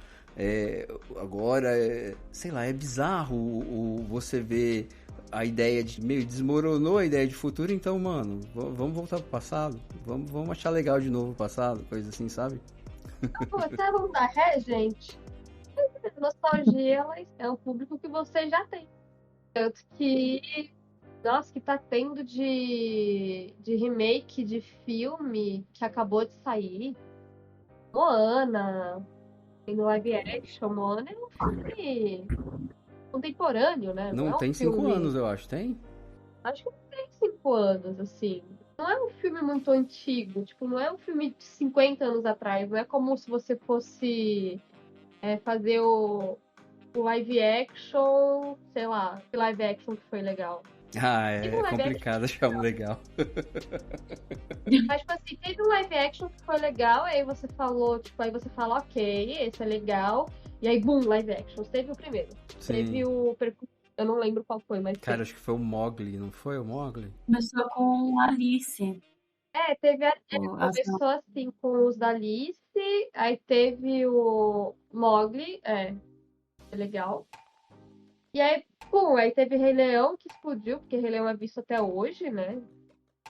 agora, sei lá, é bizarro você ver a ideia de, meio desmoronou a ideia de futuro, então, mano, vamos voltar pro passado, vamos achar legal de novo o passado, coisa assim, sabe? Você não dá ré, gente? A nostalgia, ela é o público que você já tem. Tanto que nossa, que tá tendo de remake de filme que acabou de sair. Moana, tem no live action. Moana é um filme contemporâneo, né? Não é um tem 5 filme... anos, eu acho, tem? Acho que não tem 5 anos, assim. Não é um filme muito antigo, tipo, não é um filme de 50 anos atrás. Não é como se você fosse fazer o live action, sei lá, que live action que foi legal. Ah, Teve é um live complicado achar um legal. Mas, tipo assim, teve um live action que foi legal, aí você falou, tipo, aí você fala, ok, esse é legal. E aí, boom, live action. Teve o primeiro. Sim. Teve o. Eu não lembro qual foi, mas Cara, teve. acho que foi o Mowgli, não foi o Mowgli? Começou com Alice. Teve O- as- começou assim com os da Alice, aí teve o Mowgli, é legal. E aí, pum, aí teve Rei Leão que explodiu, porque Rei Leão é visto até hoje, né?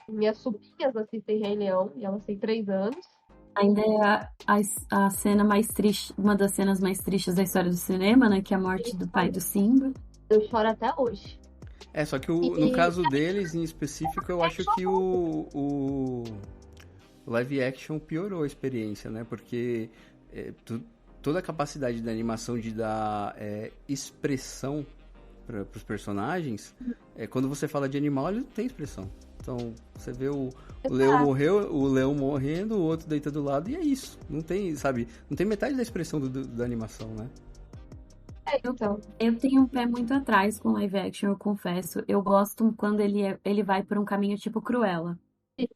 Minhas sobrinhas assistem Rei Leão e elas têm 3 anos. Ainda é a cena mais triste, uma das cenas mais tristes da história do cinema, né? Que é a morte do pai do Simba. Eu choro até hoje. Só que no caso deles, em específico, eu acho que o live action piorou a experiência, né? Porque toda a capacidade da animação de dar expressão para os personagens, quando você fala de animal, ele não tem expressão. Então, você vê o leão morrendo, o outro deita do lado, e é isso. Não tem, sabe? Não tem metade da expressão da animação, né? Então. Eu tenho um pé muito atrás com live action, eu confesso. Eu gosto quando ele vai por um caminho tipo Cruella,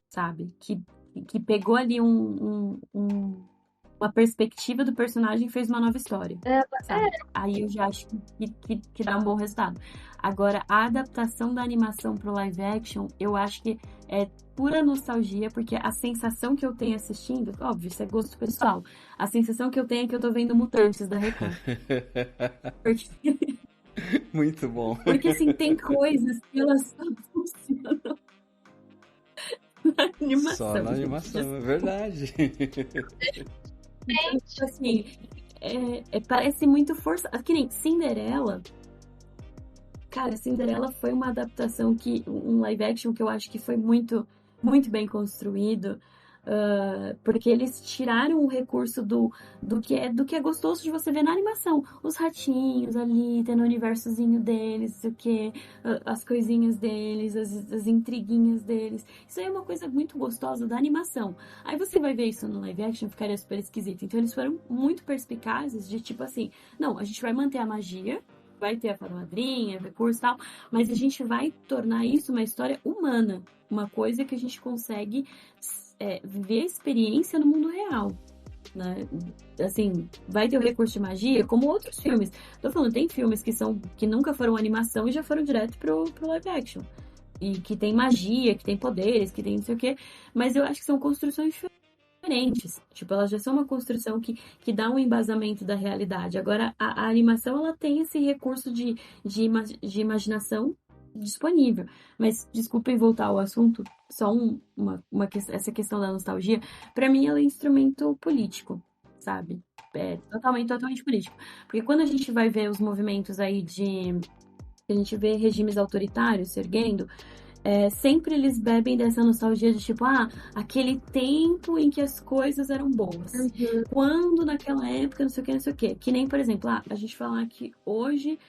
sabe? Que pegou ali uma perspectiva do personagem e fez uma nova história, sabe? Aí eu já acho que dá um bom resultado. Agora, a adaptação da animação pro live action, eu acho que é pura nostalgia, porque a sensação que eu tenho assistindo, óbvio, isso é gosto pessoal, a sensação que eu tenho é que eu tô vendo Mutantes da Record. Muito bom. Porque, assim, tem coisas que elas só funcionam na animação. Só na animação, é verdade. Então, tipo assim, parece muito forçado. Que nem Cinderela. Cara, Cinderela foi uma adaptação um live action que eu acho que foi muito, muito bem construído. Porque eles tiraram o recurso do que é gostoso de você ver na animação. Os ratinhos ali, tendo o universozinho deles, o que, as coisinhas deles, as intriguinhas deles. Isso aí é uma coisa muito gostosa da animação. Aí você vai ver isso no live action, ficaria super esquisito. Então eles foram muito perspicazes de tipo assim, não, a gente vai manter a magia, vai ter a fada madrinha, recurso e tal, mas a gente vai tornar isso uma história humana. Uma coisa que a gente consegue viver a experiência no mundo real, né? Assim, vai ter o recurso de magia, como outros filmes. Tô falando, tem filmes que nunca foram animação e já foram direto pro live action. E que tem magia, que tem poderes, que tem não sei o quê. Mas eu acho que são construções diferentes. Tipo, elas já são uma construção que dá um embasamento da realidade. Agora, a animação, ela tem esse recurso de imaginação disponível. Mas, desculpem voltar ao assunto, só essa questão da nostalgia, pra mim ela é instrumento político, sabe? É totalmente político. Porque quando a gente vai ver os movimentos aí a gente vê regimes autoritários se erguendo, sempre eles bebem dessa nostalgia de tipo, aquele tempo em que as coisas eram boas. Uhum. Quando naquela época, não sei o que, não sei o que. Que nem, por exemplo, a gente falar que hoje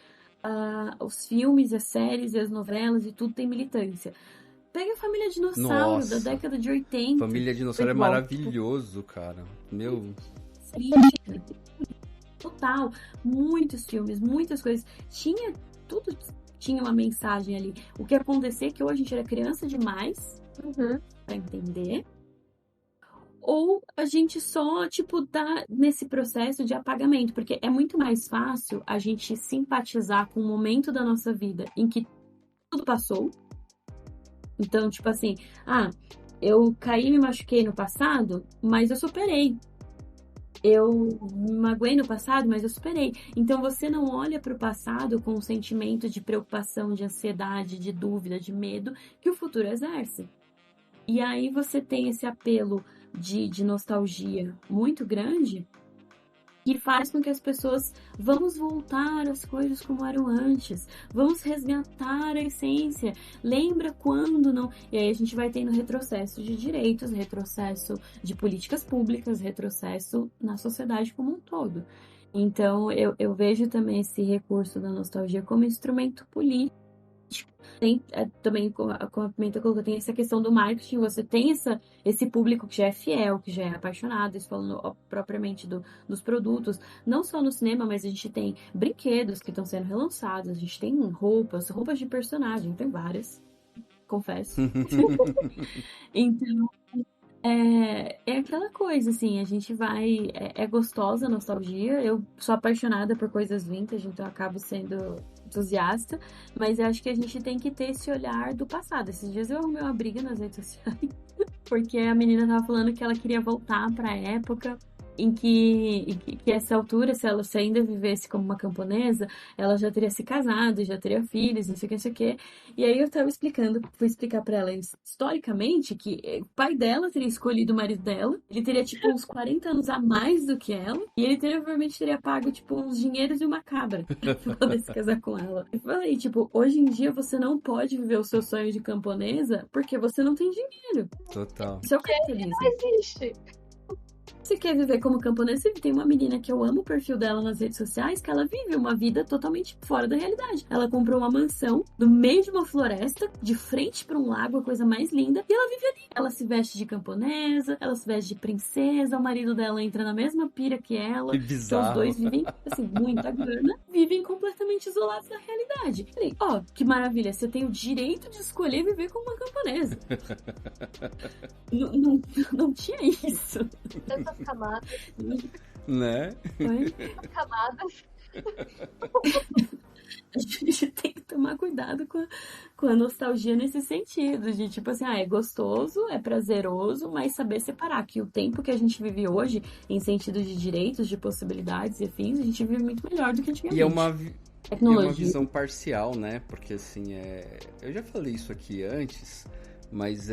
os filmes, as séries e as novelas e tudo tem militância. Pega a Família Dinossauro, Nossa. da década de 80. Família Dinossauro é maravilhoso, cara. Meu... Sim, total. Muitos filmes, muitas coisas. Tudo tinha uma mensagem ali. O que acontecia é que ou a gente era criança demais pra entender, ou a gente só, tipo, tá nesse processo de apagamento, porque é muito mais fácil a gente simpatizar com o momento da nossa vida em que tudo passou. Então, tipo assim, eu caí e me machuquei no passado, mas eu superei. Eu me magoei no passado, mas eu superei. Então, você não olha para o passado com um sentimento de preocupação, de ansiedade, de dúvida, de medo que o futuro exerce. E aí você tem esse apelo de nostalgia muito grande que faz com que as pessoas vamos voltar às coisas como eram antes, vamos resgatar a essência, lembra quando não... E aí a gente vai tendo retrocesso de direitos, retrocesso de políticas públicas, retrocesso na sociedade como um todo. Então eu vejo também esse recurso da nostalgia como instrumento político Tem também, como a Pimenta colocou, tem essa questão do marketing, você tem esse público que já é fiel, que já é apaixonado, isso falando propriamente dos produtos, não só no cinema, mas a gente tem brinquedos que estão sendo relançados, a gente tem roupas de personagem, tem várias, confesso. Então, é aquela coisa, assim, a gente vai. É gostosa a nostalgia. Eu sou apaixonada por coisas vintage, então eu acabo sendo entusiasta. Mas eu acho que a gente tem que ter esse olhar do passado. Esses dias eu arrumei uma briga nas redes sociais, porque a menina tava falando que ela queria voltar pra época em que essa altura, se ela ainda vivesse como uma camponesa, ela já teria se casado, já teria filhos, não sei o que, não sei o que. E aí eu tava fui explicar pra ela historicamente que o pai dela teria escolhido o marido dela, ele teria tipo uns 40 anos a mais do que ela, e ele provavelmente teria pago tipo uns dinheiros e uma cabra pra poder se casar com ela. Eu falei, tipo, hoje em dia você não pode viver o seu sonho de camponesa porque você não tem dinheiro. Total. Isso é o capitalismo. Não existe. Você quer viver como camponesa? Tem uma menina que eu amo o perfil dela nas redes sociais, que ela vive uma vida totalmente fora da realidade. Ela comprou uma mansão no meio de uma floresta, de frente para um lago, a coisa mais linda, e ela vive ali. Ela se veste de camponesa, ela se veste de princesa, o marido dela entra na mesma pira que ela. Que Então bizarro. os dois vivem, assim, muita grana, vivem completamente isolados da realidade. Falei, ó, que maravilha, você tem o direito de escolher viver como uma camponesa. Não tinha isso. Tantas camadas, Né? Foi? camadas. A gente tem que tomar cuidado com a nostalgia nesse sentido, de tipo assim, é gostoso, é prazeroso, mas saber separar que o tempo que a gente vive hoje, em sentido de direitos, de possibilidades e afins, a gente vive muito melhor do que antigamente. E é uma Tecnologia. visão parcial, né? Porque assim, eu já falei isso aqui antes, mas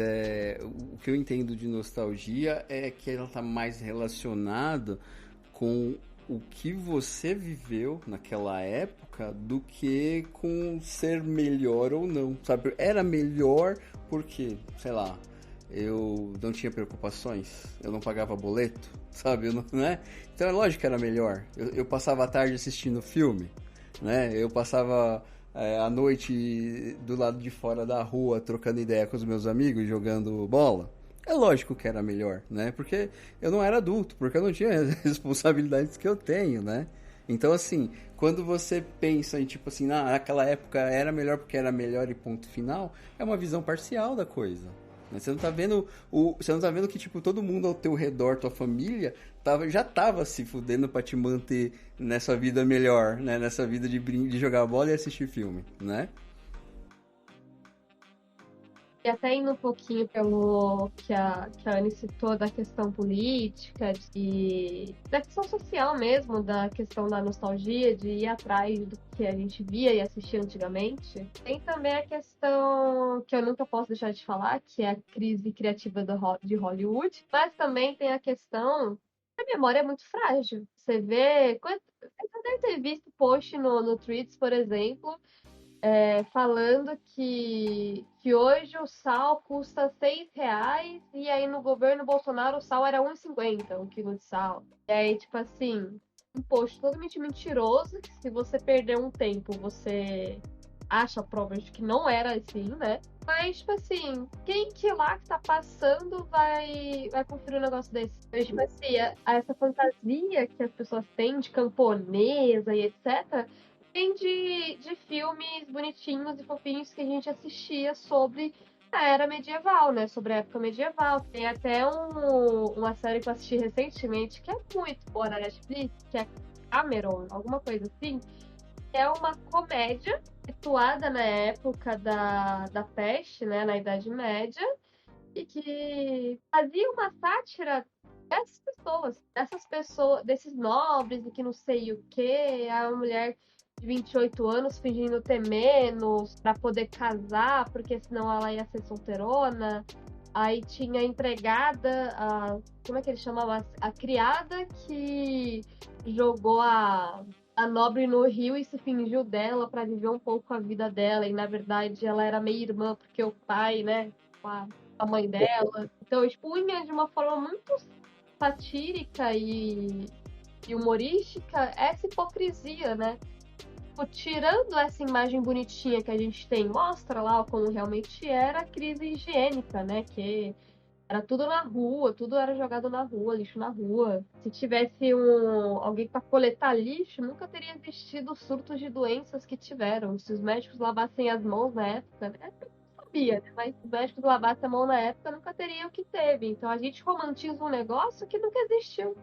o que eu entendo de nostalgia é que ela tá mais relacionada com o que você viveu naquela época do que com ser melhor ou não, sabe? Era melhor porque, sei lá, eu não tinha preocupações, eu não pagava boleto, sabe? Né? Então é lógico que era melhor. Eu passava a tarde assistindo filme, né? Eu passava a noite do lado de fora da rua trocando ideia com os meus amigos, jogando bola. É lógico que era melhor, né? Porque eu não era adulto, porque eu não tinha as responsabilidades que eu tenho, né? Então, assim, quando você pensa em, tipo assim, naquela época era melhor porque era melhor e ponto final, é uma visão parcial da coisa. Né? Você não tá vendo que, tipo, todo mundo ao teu redor, tua família, já tava se fudendo pra te manter nessa vida melhor, né? Nessa vida de jogar bola e assistir filme, né? E até indo um pouquinho pelo que a Anne citou da questão política, da questão social mesmo, da questão da nostalgia, de ir atrás do que a gente via e assistia antigamente. Tem também a questão que eu nunca posso deixar de falar, que é a crise criativa de Hollywood, mas também tem a questão que a memória é muito frágil. Você vê, você deve ter visto post no Threads, por exemplo, falando que hoje o sal custa R$6 e aí no governo Bolsonaro o sal era R$1,50, 1 quilo de sal. E aí, tipo assim, um post totalmente mentiroso, que se você perder um tempo, você acha provas de que não era assim, né? Mas, tipo assim, quem que lá que tá passando vai conferir um negócio desse? Mas, tipo assim, essa fantasia que as pessoas têm de camponesa e etc., de filmes bonitinhos e fofinhos que a gente assistia sobre a era medieval, né? Sobre a época medieval. Tem até uma série que eu assisti recentemente que é muito boa na Netflix, que é Cameron, alguma coisa assim. É uma comédia situada na época da peste, né? Na Idade Média, e que fazia uma sátira dessas pessoas, desses nobres e que não sei o que, a mulher de 28 anos fingindo ter menos para poder casar, porque senão ela ia ser solteirona. Aí tinha a empregada, como é que ele chamava? A criada que jogou a nobre no rio e se fingiu dela para viver um pouco a vida dela. E na verdade ela era meio irmã, porque o pai, né, a mãe dela. Então expunha de uma forma muito satírica e humorística essa hipocrisia, né? tipo, tirando essa imagem bonitinha que a gente tem, mostra lá como realmente era a crise higiênica, né? Que era tudo na rua, tudo era jogado na rua, lixo na rua. Se tivesse alguém para coletar lixo, nunca teria existido os surtos de doenças que tiveram. Se os médicos lavassem as mãos na época, né? Eu sabia, né? Mas se os médicos lavassem a mão na época, nunca teria o que teve. Então a gente romantiza um negócio que nunca existiu.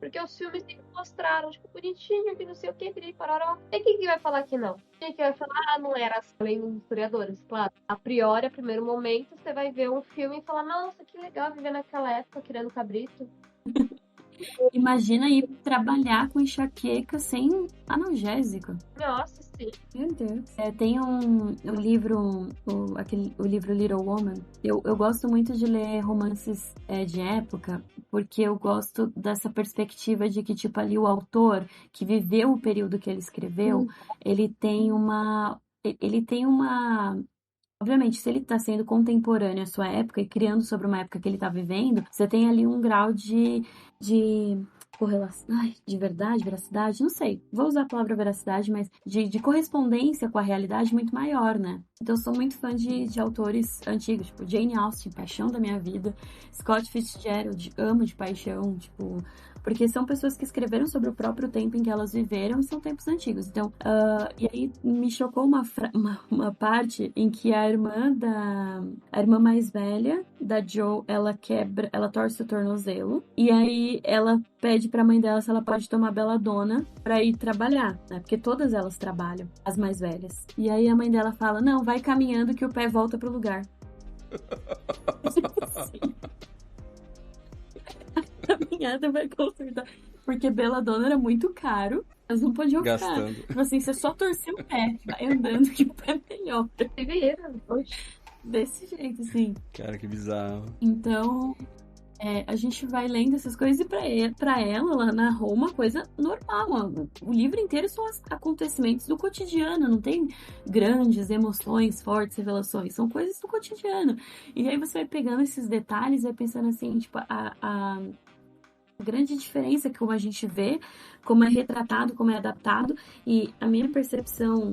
Porque os filmes sempre mostraram, tipo, bonitinho, que não sei o que, piriri, pararó. E quem que vai falar que não? Quem que vai falar, não era assim, além dos historiadores? Claro, a priori, a primeiro momento, você vai ver um filme e falar, nossa, que legal viver naquela época, criando cabrito. Imagina ir trabalhar com enxaqueca sem analgésico. Nossa, sim. Meu Deus. Tem o livro, o livro Little Woman. Eu gosto muito de ler romances de época, porque eu gosto dessa perspectiva de que, tipo, ali o autor que viveu o período que ele escreveu, ele tem uma. Obviamente, se ele está sendo contemporâneo à sua época e criando sobre uma época que ele está vivendo, você tem ali um grau de correlação, de verdade, veracidade, não sei, vou usar a palavra veracidade, mas de correspondência com a realidade muito maior, né? Então, eu sou muito fã de autores antigos, tipo Jane Austen, paixão da minha vida, Scott Fitzgerald, amo de paixão, tipo... Porque são pessoas que escreveram sobre o próprio tempo em que elas viveram e são tempos antigos. Então, e aí me chocou uma parte em que a irmã mais velha da Jo, ela torce o tornozelo. E aí ela pede pra mãe dela se ela pode tomar Belladonna pra ir trabalhar, né? Porque todas elas trabalham, as mais velhas. E aí a mãe dela fala, não, vai caminhando que o pé volta pro lugar. Sim. Caminhada vai consertar. Porque Belladonna era muito caro. Elas não podiam Gastando. ficar. Tipo assim, você só torcia o pé. Vai andando que o pé melhora. Desse jeito, assim. Cara, que bizarro. Então, a gente vai lendo essas coisas e pra ela narrou uma coisa normal. O livro inteiro são acontecimentos do cotidiano. Não tem grandes emoções, fortes revelações. São coisas do cotidiano. E aí você vai pegando esses detalhes e vai pensando assim, tipo, a grande diferença que como a gente vê, como é retratado, como é adaptado, e a minha percepção,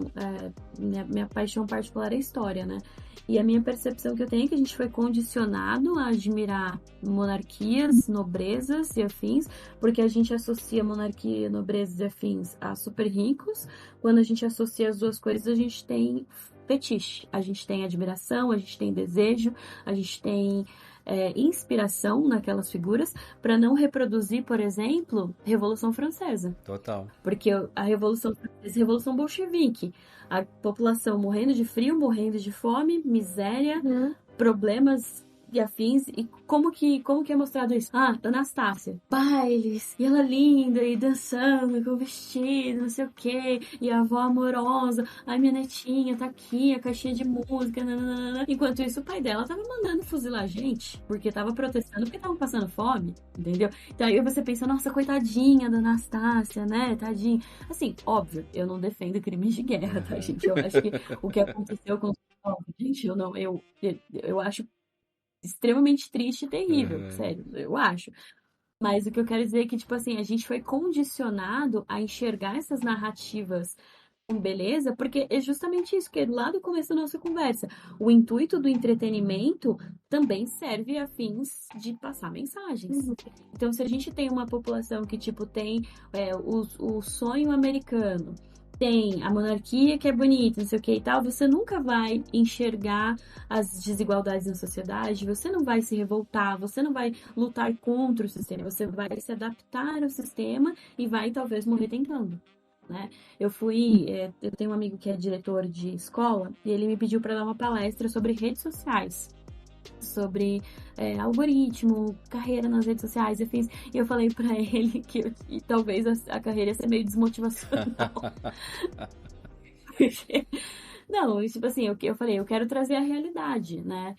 minha paixão particular é a história, né? E a minha percepção que eu tenho é que a gente foi condicionado a admirar monarquias, nobrezas e afins, porque a gente associa monarquia, nobrezas e afins a super ricos. Quando a gente associa as duas coisas, a gente tem fetiche, a gente tem admiração, a gente tem desejo, a gente tem inspiração naquelas figuras para não reproduzir, por exemplo, Revolução Francesa. Total. Porque a Revolução Francesa, Revolução Bolchevique, a população morrendo de frio, morrendo de fome, miséria, problemas e afins. E como que é mostrado isso? Anastácia, bailes, e ela linda, e dançando, com vestido, não sei o quê, e a avó amorosa, ai, minha netinha tá aqui, a caixinha de música, nananana. Enquanto isso, o pai dela tava mandando fuzilar a gente, porque tava protestando, porque tava passando fome, entendeu? Então aí você pensa, nossa, coitadinha da Anastácia, né, tadinha. Assim, óbvio, eu não defendo crimes de guerra, tá, gente? Eu acho que o que aconteceu com... Gente, eu acho extremamente triste e terrível, sério, eu acho. Mas o que eu quero dizer é que, tipo assim, a gente foi condicionado a enxergar essas narrativas com beleza, porque é justamente isso, que lá do começo da nossa conversa, o intuito do entretenimento também serve a fins de passar mensagens. Então, se a gente tem uma população que, tipo, tem o sonho americano, tem a monarquia que é bonita, não sei o que e tal, você nunca vai enxergar as desigualdades na sociedade, você não vai se revoltar, você não vai lutar contra o sistema, você vai se adaptar ao sistema e vai talvez morrer tentando, né? Eu tenho um amigo que é diretor de escola e ele me pediu para dar uma palestra sobre redes sociais, sobre algoritmo, carreira nas redes sociais, e eu falei pra ele que talvez a carreira ia ser meio desmotivacional. Não, tipo assim, eu falei, eu quero trazer a realidade, né?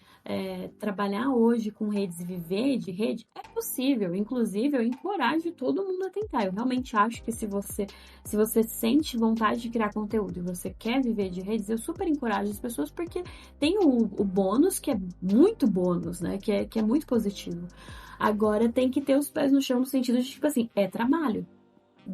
Trabalhar hoje com redes e viver de rede é possível, inclusive eu encorajo todo mundo a tentar. Eu realmente acho que se você sente vontade de criar conteúdo e você quer viver de redes, eu super encorajo as pessoas, porque tem o bônus, que é muito bônus, né? Que é muito positivo. Agora tem que ter os pés no chão no sentido de, tipo assim, é trabalho.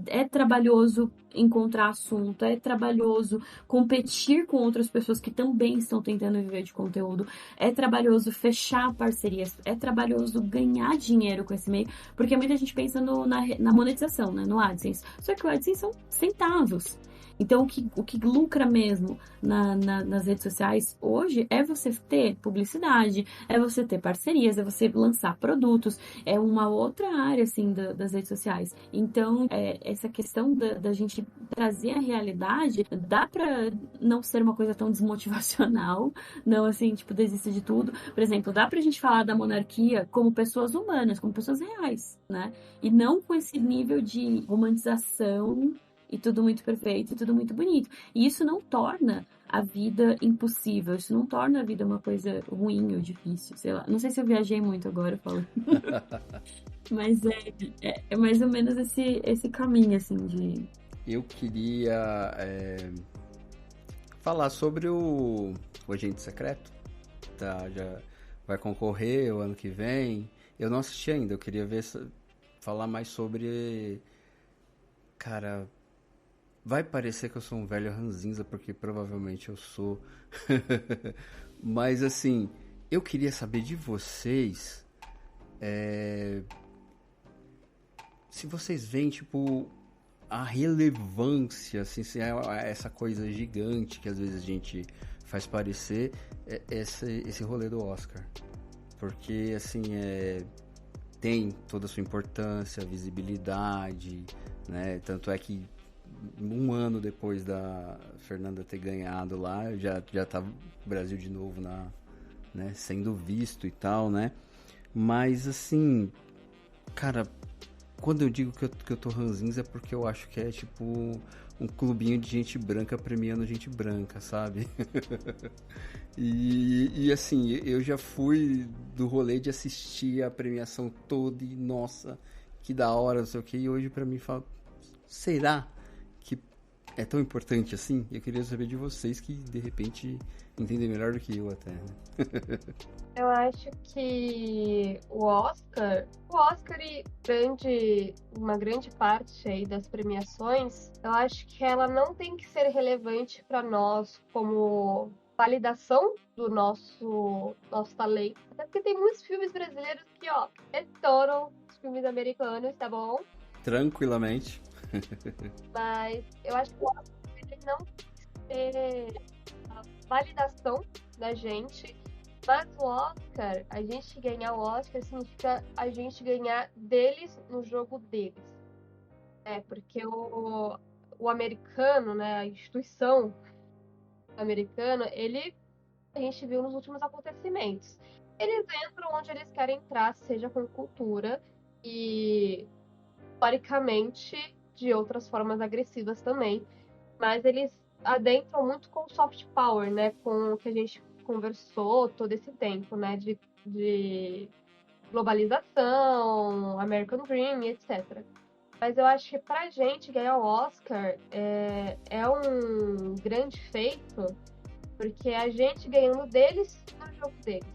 É trabalhoso, encontrar assunto, é trabalhoso competir com outras pessoas que também estão tentando viver de conteúdo, é trabalhoso fechar parcerias, é trabalhoso ganhar dinheiro com esse meio, porque muita gente pensa na monetização, né, no AdSense. Só que o AdSense são centavos. Então, o que lucra mesmo nas redes sociais hoje é você ter publicidade, é você ter parcerias, é você lançar produtos, é uma outra área, assim, das redes sociais. Então, essa questão da gente trazer a realidade, dá pra não ser uma coisa tão desmotivacional, não, assim, tipo, desista de tudo. Por exemplo, dá pra gente falar da monarquia como pessoas humanas, como pessoas reais, né? E não com esse nível de romantização e tudo muito perfeito, e tudo muito bonito. E isso não torna a vida impossível, isso não torna a vida uma coisa ruim ou difícil, sei lá. Não sei se eu viajei muito agora falando. Mas é mais ou menos esse caminho, assim, de... Eu queria falar sobre o Agente Secreto, tá? Já vai concorrer o ano que vem. Eu não assisti ainda, eu queria falar mais sobre... Cara... Vai parecer que eu sou um velho ranzinza, porque provavelmente eu sou. Mas assim, eu queria saber de vocês se vocês veem, tipo, a relevância, assim, se é essa coisa gigante que às vezes a gente faz parecer esse rolê do Oscar. Porque, assim, tem toda a sua importância, visibilidade, né? Tanto é que um ano depois da Fernanda ter ganhado lá, já tá o Brasil de novo né, sendo visto e tal, né? Mas assim, cara, quando eu digo que eu tô ranzinza é porque eu acho que é tipo um clubinho de gente branca premiando gente branca, sabe? E assim, eu já fui do rolê de assistir a premiação toda e nossa, que da hora, não sei o que, e hoje pra mim fala, será que é tão importante assim? Eu queria saber de vocês que de repente entendem melhor do que eu até, né? Eu acho que o Oscar e uma grande parte aí das premiações, eu acho que ela não tem que ser relevante para nós como validação do nosso talento. Até porque tem muitos filmes brasileiros que, ó, estouram os filmes americanos, tá bom? Tranquilamente. Mas eu acho que o Oscar ele não tem que ter a validação da gente. Mas o Oscar, a gente ganhar o Oscar significa a gente ganhar deles no jogo deles. Porque o americano, né, a instituição americana, a gente viu nos últimos acontecimentos. Eles entram onde eles querem entrar, seja com cultura e, historicamente, de outras formas agressivas também. Mas eles adentram muito com soft power, né, com o que a gente conversou todo esse tempo, né, de globalização, American Dream, etc. Mas eu acho que pra gente ganhar o Oscar é um grande feito, porque a gente ganhando deles no jogo deles.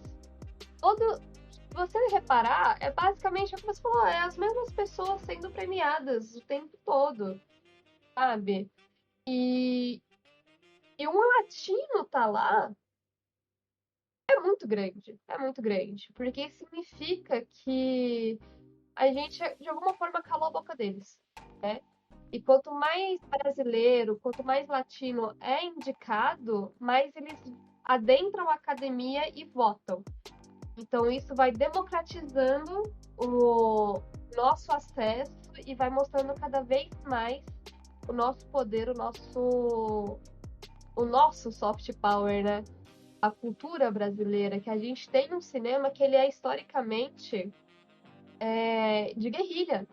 Se você reparar, é basicamente o que você falou, é as mesmas pessoas sendo premiadas o tempo todo, sabe? E um latino tá lá é muito grande, porque significa que a gente, de alguma forma, calou a boca deles, né? E quanto mais brasileiro, quanto mais latino é indicado, mais eles adentram a academia e votam. Então, isso vai democratizando o nosso acesso e vai mostrando cada vez mais o nosso poder, o nosso soft power, né? A cultura brasileira, que a gente tem um cinema que ele é historicamente de guerrilha.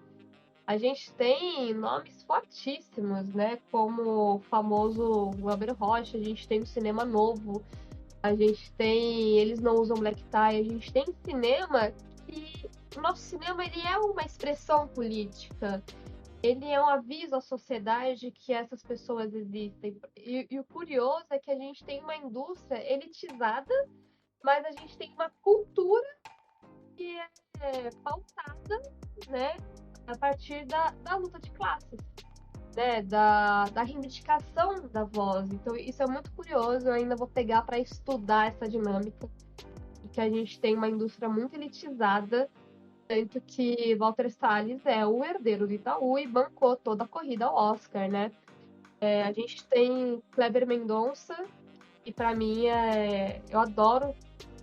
A gente tem nomes fortíssimos, né? Como o famoso Welber Rocha, a gente tem o cinema novo, a gente tem Eles Não Usam Black Tie, a gente tem cinema que... O nosso cinema, ele é uma expressão política. Ele é um aviso à sociedade que essas pessoas existem. E o curioso é que a gente tem uma indústria elitizada, mas a gente tem uma cultura que é pautada, né, a partir da luta de classes. né, da reivindicação da voz. Então isso é muito curioso, eu ainda vou pegar para estudar essa dinâmica, que a gente tem uma indústria muito elitizada, tanto que Walter Salles é o herdeiro do Itaú e bancou toda a corrida ao Oscar, né? A gente tem Kleber Mendonça, e para mim eu adoro o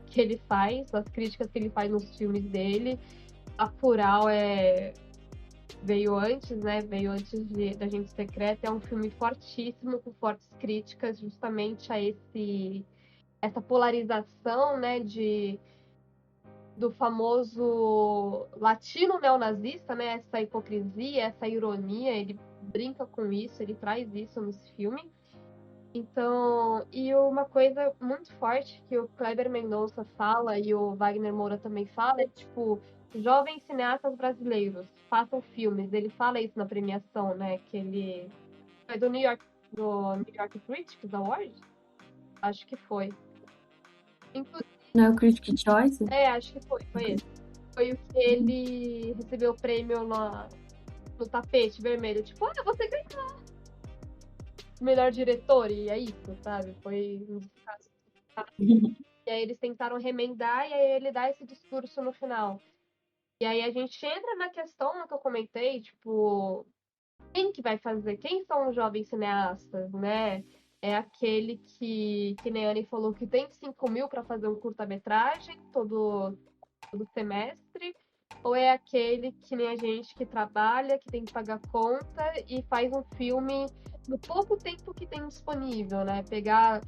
que ele faz, as críticas que ele faz nos filmes dele. A Plural veio antes, né? Veio antes da Agente Secreta. É um filme fortíssimo, com fortes críticas justamente a essa polarização, né? Do famoso latino neonazista, né? Essa hipocrisia, essa ironia. Ele brinca com isso, ele traz isso nesse filme. Então, e uma coisa muito forte que o Kleber Mendonça fala e o Wagner Moura também fala é, tipo, jovens cineastas brasileiros, façam filmes. Ele fala isso na premiação, né? Que ele... Foi do New York Critics Award? Acho que foi. Inclusive... Não é o Critic Choice? Acho que foi esse. Foi o que ele recebeu o prêmio no tapete vermelho. Tipo, você ganhou melhor diretor, e é isso, sabe? Foi um dos casos. E aí eles tentaram remendar, e aí ele dá esse discurso no final. E aí a gente entra na questão que eu comentei, tipo, quem que vai fazer? Quem são os jovens cineastas, né? É aquele que nem a Anne falou, que tem 5 mil para fazer um curta-metragem todo semestre, ou é aquele que nem a gente que trabalha, que tem que pagar conta e faz um filme no pouco tempo que tem disponível, né? Pegar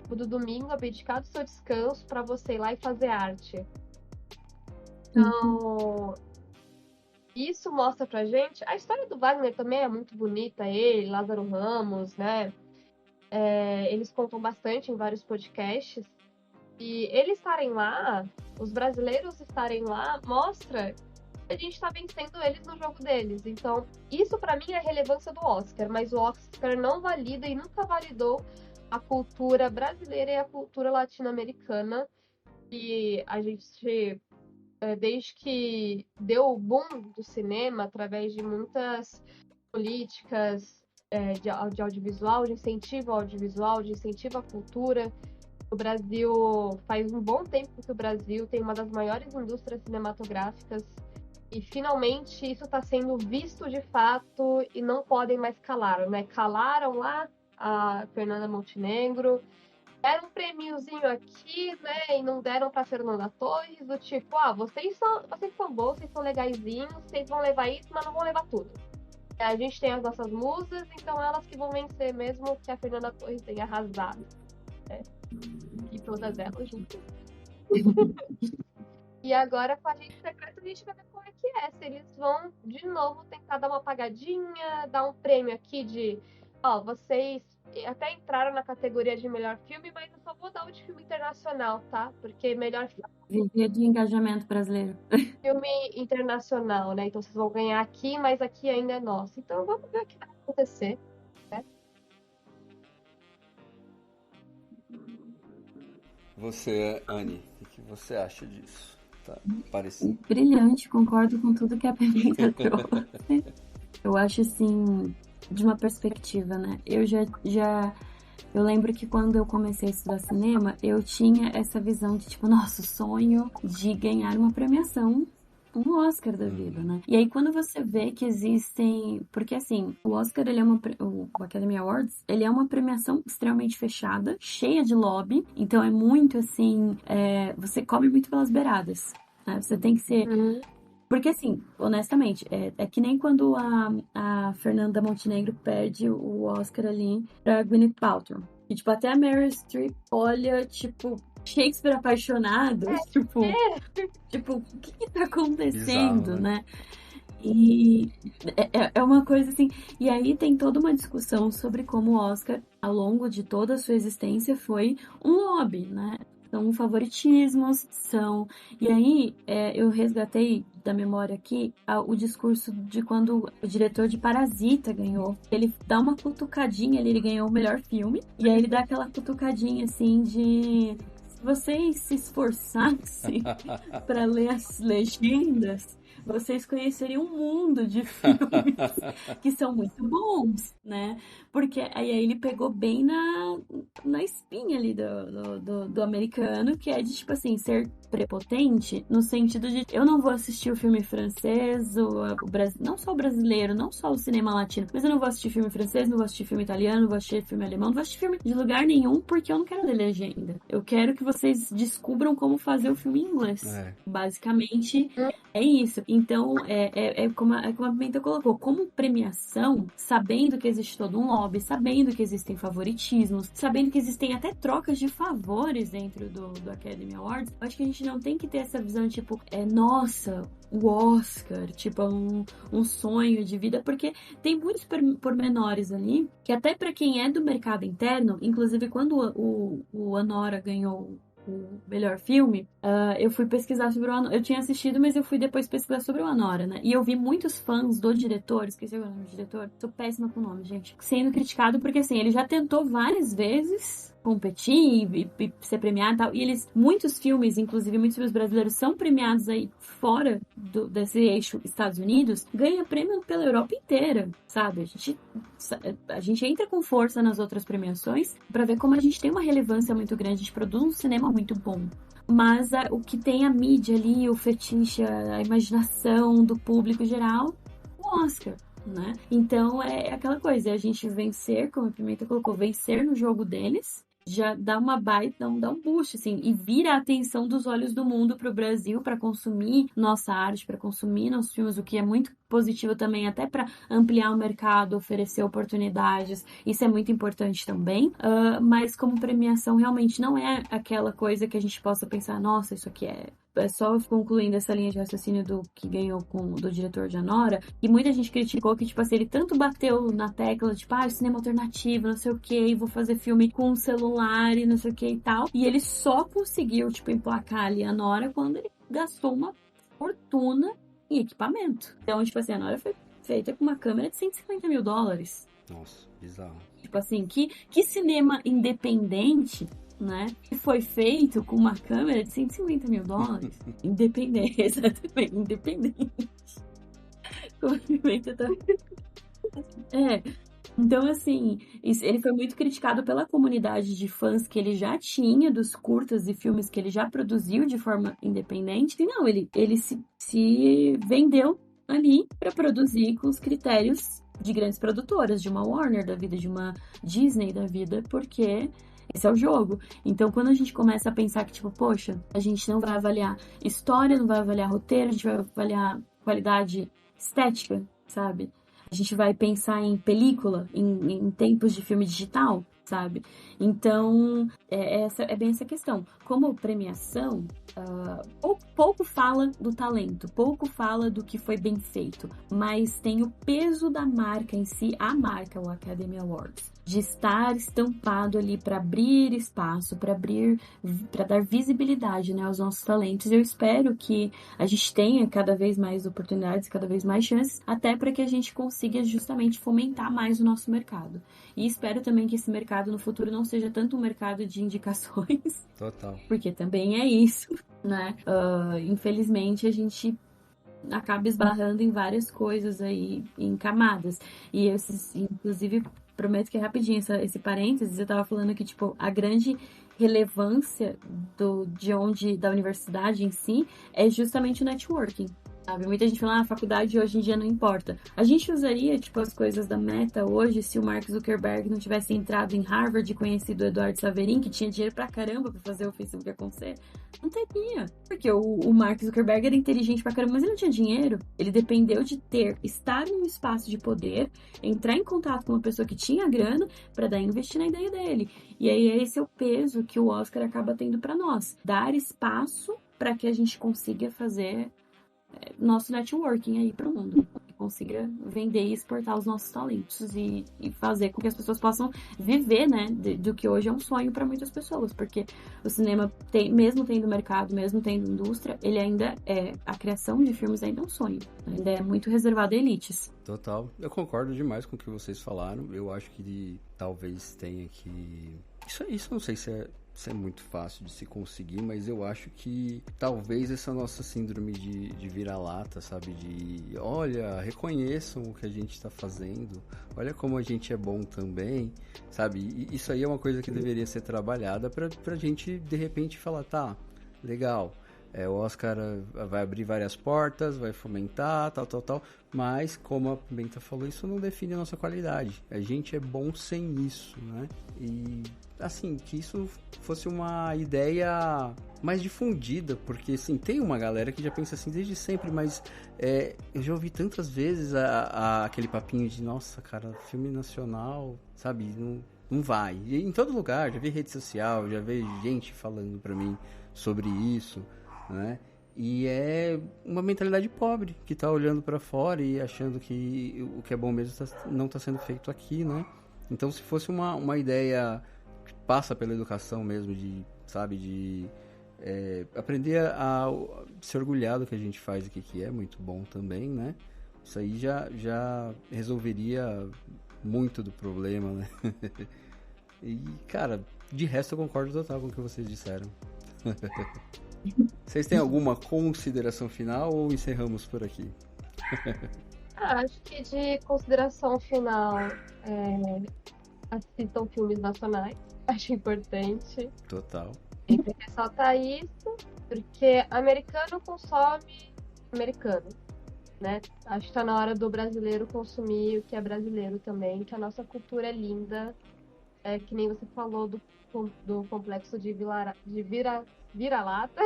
do domingo, abdicar do seu descanso para você ir lá e fazer arte. Então, isso mostra pra gente... A história do Wagner também é muito bonita, ele, Lázaro Ramos, né? Eles contam bastante em vários podcasts. E eles estarem lá, os brasileiros estarem lá, mostra que a gente está vencendo eles no jogo deles. Então, isso pra mim é a relevância do Oscar, mas o Oscar não valida e nunca validou a cultura brasileira e a cultura latino-americana. E a gente, desde que deu o boom do cinema, através de muitas políticas de audiovisual, de incentivo ao audiovisual, de incentivo à cultura, o Brasil, faz um bom tempo que o Brasil tem uma das maiores indústrias cinematográficas e finalmente isso está sendo visto de fato e não podem mais calar, né? Calaram lá a Fernanda Montenegro, deram um prêmiozinho aqui, né? E não deram para Fernanda Torres, do tipo, vocês são bons, vocês são legaizinhos, vocês vão levar isso, mas não vão levar tudo. A gente tem as nossas musas, então elas que vão vencer mesmo que a Fernanda Torres tenha arrasado, né? E todas elas juntas. E agora com a Agente Secreta a gente vai ver como é que é. Se eles vão de novo tentar dar uma apagadinha, dar um prêmio aqui de vocês até entraram na categoria de melhor filme, mas eu só vou dar o de filme internacional, tá? Porque melhor Viver de engajamento brasileiro. Filme internacional, né? Então vocês vão ganhar aqui, mas aqui ainda é nosso. Então vamos ver o que vai acontecer, né? Você, Anne, o que você acha disso? Tá parecido? Brilhante, concordo com tudo que a Pimenta trouxe. Eu acho assim, de uma perspectiva, né? Eu lembro que quando eu comecei a estudar cinema, eu tinha essa visão de tipo, nossa, o sonho de ganhar uma premiação, um Oscar da vida, né? E aí quando você vê que existem... Porque assim, o Oscar, o Academy Awards, ele é uma premiação extremamente fechada, cheia de lobby, então é muito assim, você come muito pelas beiradas, né? Você tem que ser... Porque assim, honestamente, é que nem quando a Fernanda Montenegro perde o Oscar ali pra Gwyneth Paltrow. E tipo, até a Meryl Streep olha, tipo... Shakespeare apaixonado, tipo, o que tá acontecendo, Bizarro, né? E é uma coisa assim, e aí tem toda uma discussão sobre como o Oscar, ao longo de toda a sua existência, foi um lobby, né? São favoritismos, E aí, eu resgatei da memória aqui o discurso de quando o diretor de Parasita ganhou. Ele dá uma cutucadinha, ele ganhou o melhor filme, e aí ele dá aquela cutucadinha, assim, de... Se vocês se esforçassem para ler as legendas, vocês conheceriam um mundo de filmes que são muito bons, né? Porque aí ele pegou bem na espinha ali do americano, que é de, tipo assim, ser prepotente, no sentido de eu não vou assistir o filme francês, não só o brasileiro, não só o cinema latino, mas eu não vou assistir filme francês, não vou assistir filme italiano, não vou assistir filme alemão, não vou assistir filme de lugar nenhum, porque eu não quero ler legenda. Eu quero que vocês descubram como fazer o filme em inglês. Basicamente, é isso. Então, como a Pimenta colocou, como premiação, sabendo que existe todo um lobby, sabendo que existem favoritismos, sabendo que existem até trocas de favores dentro do Academy Awards, eu acho que a gente não tem que ter essa visão, tipo, nossa, o Oscar, tipo, um sonho de vida, porque tem muitos pormenores ali, que até pra quem é do mercado interno, inclusive quando o Anora ganhou o melhor filme, eu fui pesquisar sobre o Anora. Eu tinha assistido, mas eu fui depois pesquisar sobre o Anora, né? E eu vi muitos fãs do diretor, esqueci o nome do diretor, sou péssima com o nome, gente, sendo criticado porque, assim, ele já tentou várias vezes competir e ser premiado e tal, e muitos filmes, inclusive muitos filmes brasileiros, são premiados aí fora desse eixo Estados Unidos, ganha prêmio pela Europa inteira, sabe? A gente entra com força nas outras premiações pra ver como a gente tem uma relevância muito grande, a gente produz um cinema muito bom. Mas o que tem a mídia ali, o fetiche, a imaginação do público geral, o Oscar, né? Então é aquela coisa, é a gente vencer, como a Pimenta colocou, vencer no jogo deles, já dá uma baita, dá um boost, assim, e vira a atenção dos olhos do mundo pro Brasil, para consumir nossa arte, para consumir nossos filmes, o que é muito positivo também, até para ampliar o mercado, oferecer oportunidades, isso é muito importante também, mas como premiação realmente não é aquela coisa que a gente possa pensar, nossa, isso aqui é só concluindo essa linha de raciocínio do que ganhou do diretor de Anora, e muita gente criticou que, tipo assim, ele tanto bateu na tecla, tipo, cinema alternativo, não sei o que, vou fazer filme com celular e não sei o que e tal, e ele só conseguiu, tipo, emplacar ali a Anora quando ele gastou uma fortuna em equipamento. Então, tipo assim, a Anora foi feita com uma câmera de $150 mil. Nossa, bizarro. Tipo assim, que cinema independente, né? Que foi feito com uma câmera de $150 mil. Independente, exatamente, independente. Como a Pimenta tá... Então, assim, ele foi muito criticado pela comunidade de fãs que ele já tinha, dos curtas e filmes que ele já produziu de forma independente. E não, ele se vendeu ali para produzir com os critérios de grandes produtoras, de uma Warner da vida, de uma Disney da vida, porque esse é o jogo. Então, quando a gente começa a pensar que, tipo, poxa, a gente não vai avaliar história, não vai avaliar roteiro, a gente vai avaliar qualidade estética, sabe? A gente vai pensar em película, em tempos de filme digital, sabe? Então, é bem essa questão. Como premiação, pouco fala do talento, pouco fala do que foi bem feito, mas tem o peso da marca em si, a marca, o Academy Awards, de estar estampado ali para abrir espaço, para dar visibilidade, né, aos nossos talentos. Eu espero que a gente tenha cada vez mais oportunidades, cada vez mais chances, até para que a gente consiga justamente fomentar mais o nosso mercado. E espero também que esse mercado no futuro não seja tanto um mercado de indicações. Total. Porque também é isso, né? Infelizmente a gente acaba esbarrando em várias coisas aí, em camadas. E inclusive, prometo que é rapidinho esse parênteses, eu tava falando que, tipo, a grande relevância da universidade em si é justamente o networking. Sabe? Muita gente fala, a faculdade hoje em dia não importa. A gente usaria, tipo, as coisas da Meta hoje se o Mark Zuckerberg não tivesse entrado em Harvard e conhecido o Eduardo Saverin, que tinha dinheiro pra caramba pra fazer o Facebook acontecer? Não teria. Porque o Mark Zuckerberg era inteligente pra caramba, mas ele não tinha dinheiro. Ele dependeu de estar num espaço de poder, entrar em contato com uma pessoa que tinha grana pra daí investir na ideia dele. E aí esse é o peso que o Oscar acaba tendo pra nós. Dar espaço pra que a gente consiga fazer nosso networking aí pro mundo, consiga vender e exportar os nossos talentos e fazer com que as pessoas possam viver, né, do que hoje é um sonho para muitas pessoas, porque o cinema mesmo tendo mercado, mesmo tendo indústria, ele ainda a criação de filmes ainda é um sonho, ainda é muito reservado a elites. Total, eu concordo demais com o que vocês falaram. Eu acho que talvez tenha que Isso não sei se é muito fácil de se conseguir, mas eu acho que talvez essa nossa síndrome de vira-lata, sabe? De, olha, reconheçam o que a gente está fazendo, olha como a gente é bom também, sabe? E isso aí é uma coisa que deveria ser trabalhada pra gente, de repente, falar, tá, legal, o Oscar vai abrir várias portas, vai fomentar, tal, mas, como a Pimenta falou, isso não define a nossa qualidade. A gente é bom sem isso, né? E, assim, que isso fosse uma ideia mais difundida, porque, assim, tem uma galera que já pensa assim desde sempre, mas eu já ouvi tantas vezes aquele papinho de, nossa, cara, filme nacional, sabe, não vai. E em todo lugar, já vi rede social, já vi gente falando pra mim sobre isso, né? E é uma mentalidade pobre que tá olhando pra fora e achando que o que é bom mesmo não tá sendo feito aqui, né? Então, se fosse uma ideia que passa pela educação mesmo, de aprender a se orgulhar do que a gente faz aqui, que é muito bom também, né? Isso aí já resolveria muito do problema, né? E, cara, de resto eu concordo total com o que vocês disseram. Vocês têm alguma consideração final ou encerramos por aqui? Acho que de consideração final, assistam filmes nacionais. Acho importante. Total. Sempre ressaltar isso, porque americano consome americano, né? Acho que tá na hora do brasileiro consumir o que é brasileiro também, que a nossa cultura é linda. Que nem você falou do complexo de vira-lata.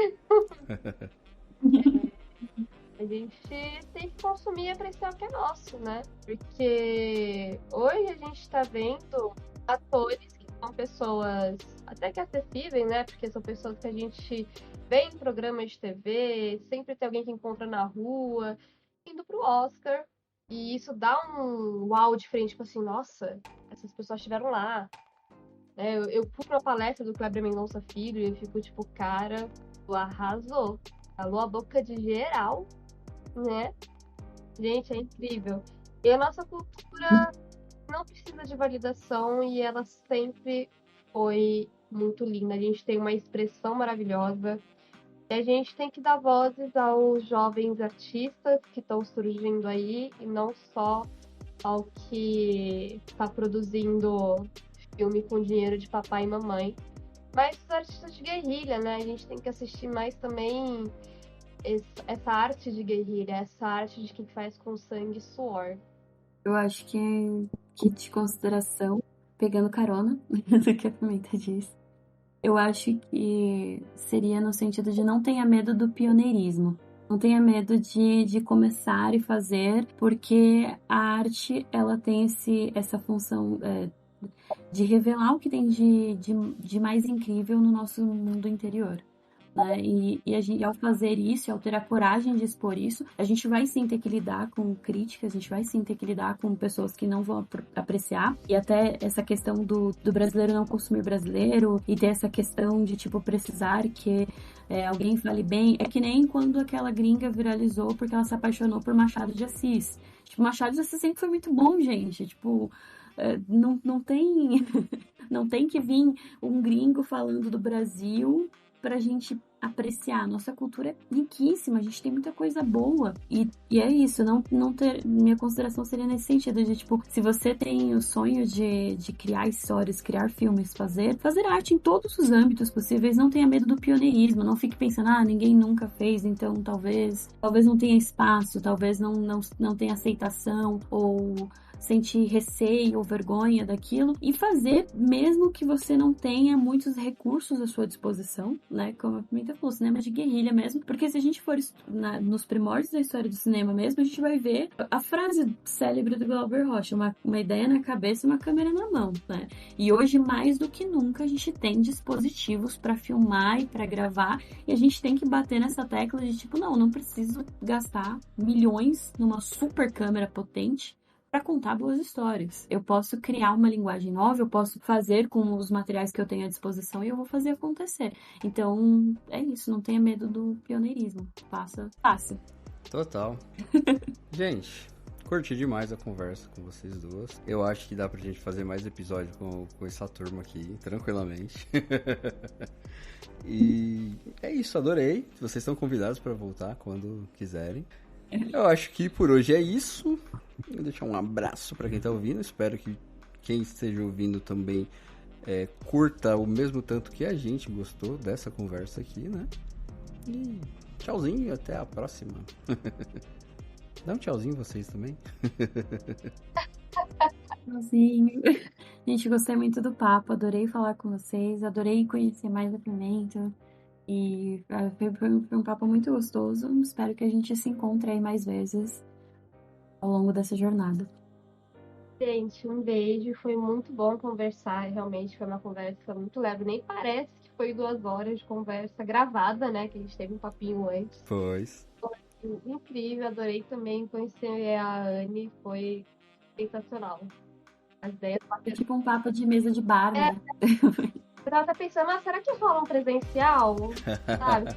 A gente tem que consumir e apreciar o que é nosso, né? Porque hoje a gente tá vendo atores que são pessoas até que acessíveis, né? Porque são pessoas que a gente vê em programas de TV, sempre tem alguém que encontra na rua, indo pro Oscar. E isso dá um uau diferente, tipo assim, nossa, essas pessoas estiveram lá. Eu fui pra uma palestra do Kleber Mendonça Filho e eu fico tipo, cara, tu arrasou. Calou a boca de geral, né? Gente, é incrível. E a nossa cultura não precisa de validação e ela sempre foi muito linda. A gente tem uma expressão maravilhosa. E a gente tem que dar vozes aos jovens artistas que estão surgindo aí e não só ao que está produzindo filme com dinheiro de papai e mamãe. Mas os artistas de guerrilha, né? A gente tem que assistir mais também essa arte de guerrilha, essa arte de quem faz com sangue e suor. Eu acho que de consideração, pegando carona do que a Pimenta disse, eu acho que seria no sentido de não tenha medo do pioneirismo. Não tenha medo de começar e fazer, porque a arte, ela tem essa função de revelar o que tem de mais incrível no nosso mundo interior. Né? E ao fazer isso, ao ter a coragem de expor isso, a gente vai sim ter que lidar com críticas, a gente vai sim ter que lidar com pessoas que não vão apreciar, e até essa questão do brasileiro não consumir brasileiro, e ter essa questão de, tipo, precisar que alguém fale bem. É que nem quando aquela gringa viralizou porque ela se apaixonou por Machado de Assis. Tipo, Machado de Assis sempre foi muito bom, gente. Tipo, não tem não tem que vir um gringo falando do Brasil pra gente apreciar. Nossa cultura é riquíssima, a gente tem muita coisa boa. E é isso, não ter... Minha consideração seria nesse sentido, de tipo, se você tem o sonho de criar histórias, criar filmes, fazer arte em todos os âmbitos possíveis, não tenha medo do pioneirismo, não fique pensando, ninguém nunca fez, então talvez não tenha espaço, talvez não tenha aceitação, ou sentir receio ou vergonha daquilo, e fazer mesmo que você não tenha muitos recursos à sua disposição, né? Como a Pimenta falou, cinema de guerrilha mesmo, porque se a gente for nos primórdios da história do cinema mesmo, a gente vai ver a frase célebre do Glauber Rocha, uma ideia na cabeça e uma câmera na mão, né? E hoje, mais do que nunca, a gente tem dispositivos para filmar e para gravar, e a gente tem que bater nessa tecla de tipo, não preciso gastar milhões numa super câmera potente para contar boas histórias. Eu posso criar uma linguagem nova, eu posso fazer com os materiais que eu tenho à disposição e eu vou fazer acontecer. Então, é isso, não tenha medo do pioneirismo. Faça. Total. Gente, curti demais a conversa com vocês duas. Eu acho que dá pra gente fazer mais episódio com essa turma aqui, tranquilamente. E é isso, adorei. Vocês estão convidados pra voltar quando quiserem. Eu acho que por hoje é isso. Vou deixar um abraço pra quem tá ouvindo. Espero que quem esteja ouvindo também curta o mesmo tanto que a gente gostou dessa conversa aqui, né? E tchauzinho e até a próxima. Dá um tchauzinho vocês também. Tchauzinho. Gente, gostei muito do papo, adorei falar com vocês, adorei conhecer mais a Pimenta. E foi um papo muito gostoso. Espero que a gente se encontre aí mais vezes ao longo dessa jornada. Gente, um beijo. Foi muito bom conversar. Realmente foi uma conversa muito leve. Nem parece que foi 2 horas de conversa gravada, né? Que a gente teve um papinho antes. Pois. Incrível, adorei também conhecer a Anne. Foi sensacional. As ideias. É tipo um papo de mesa de bar, né? Eu tava até pensando, será que rola um presencial? Sabe?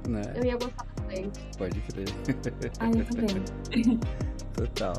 Né? Eu ia gostar bastante. Pode crer. Ah, eu também. Total.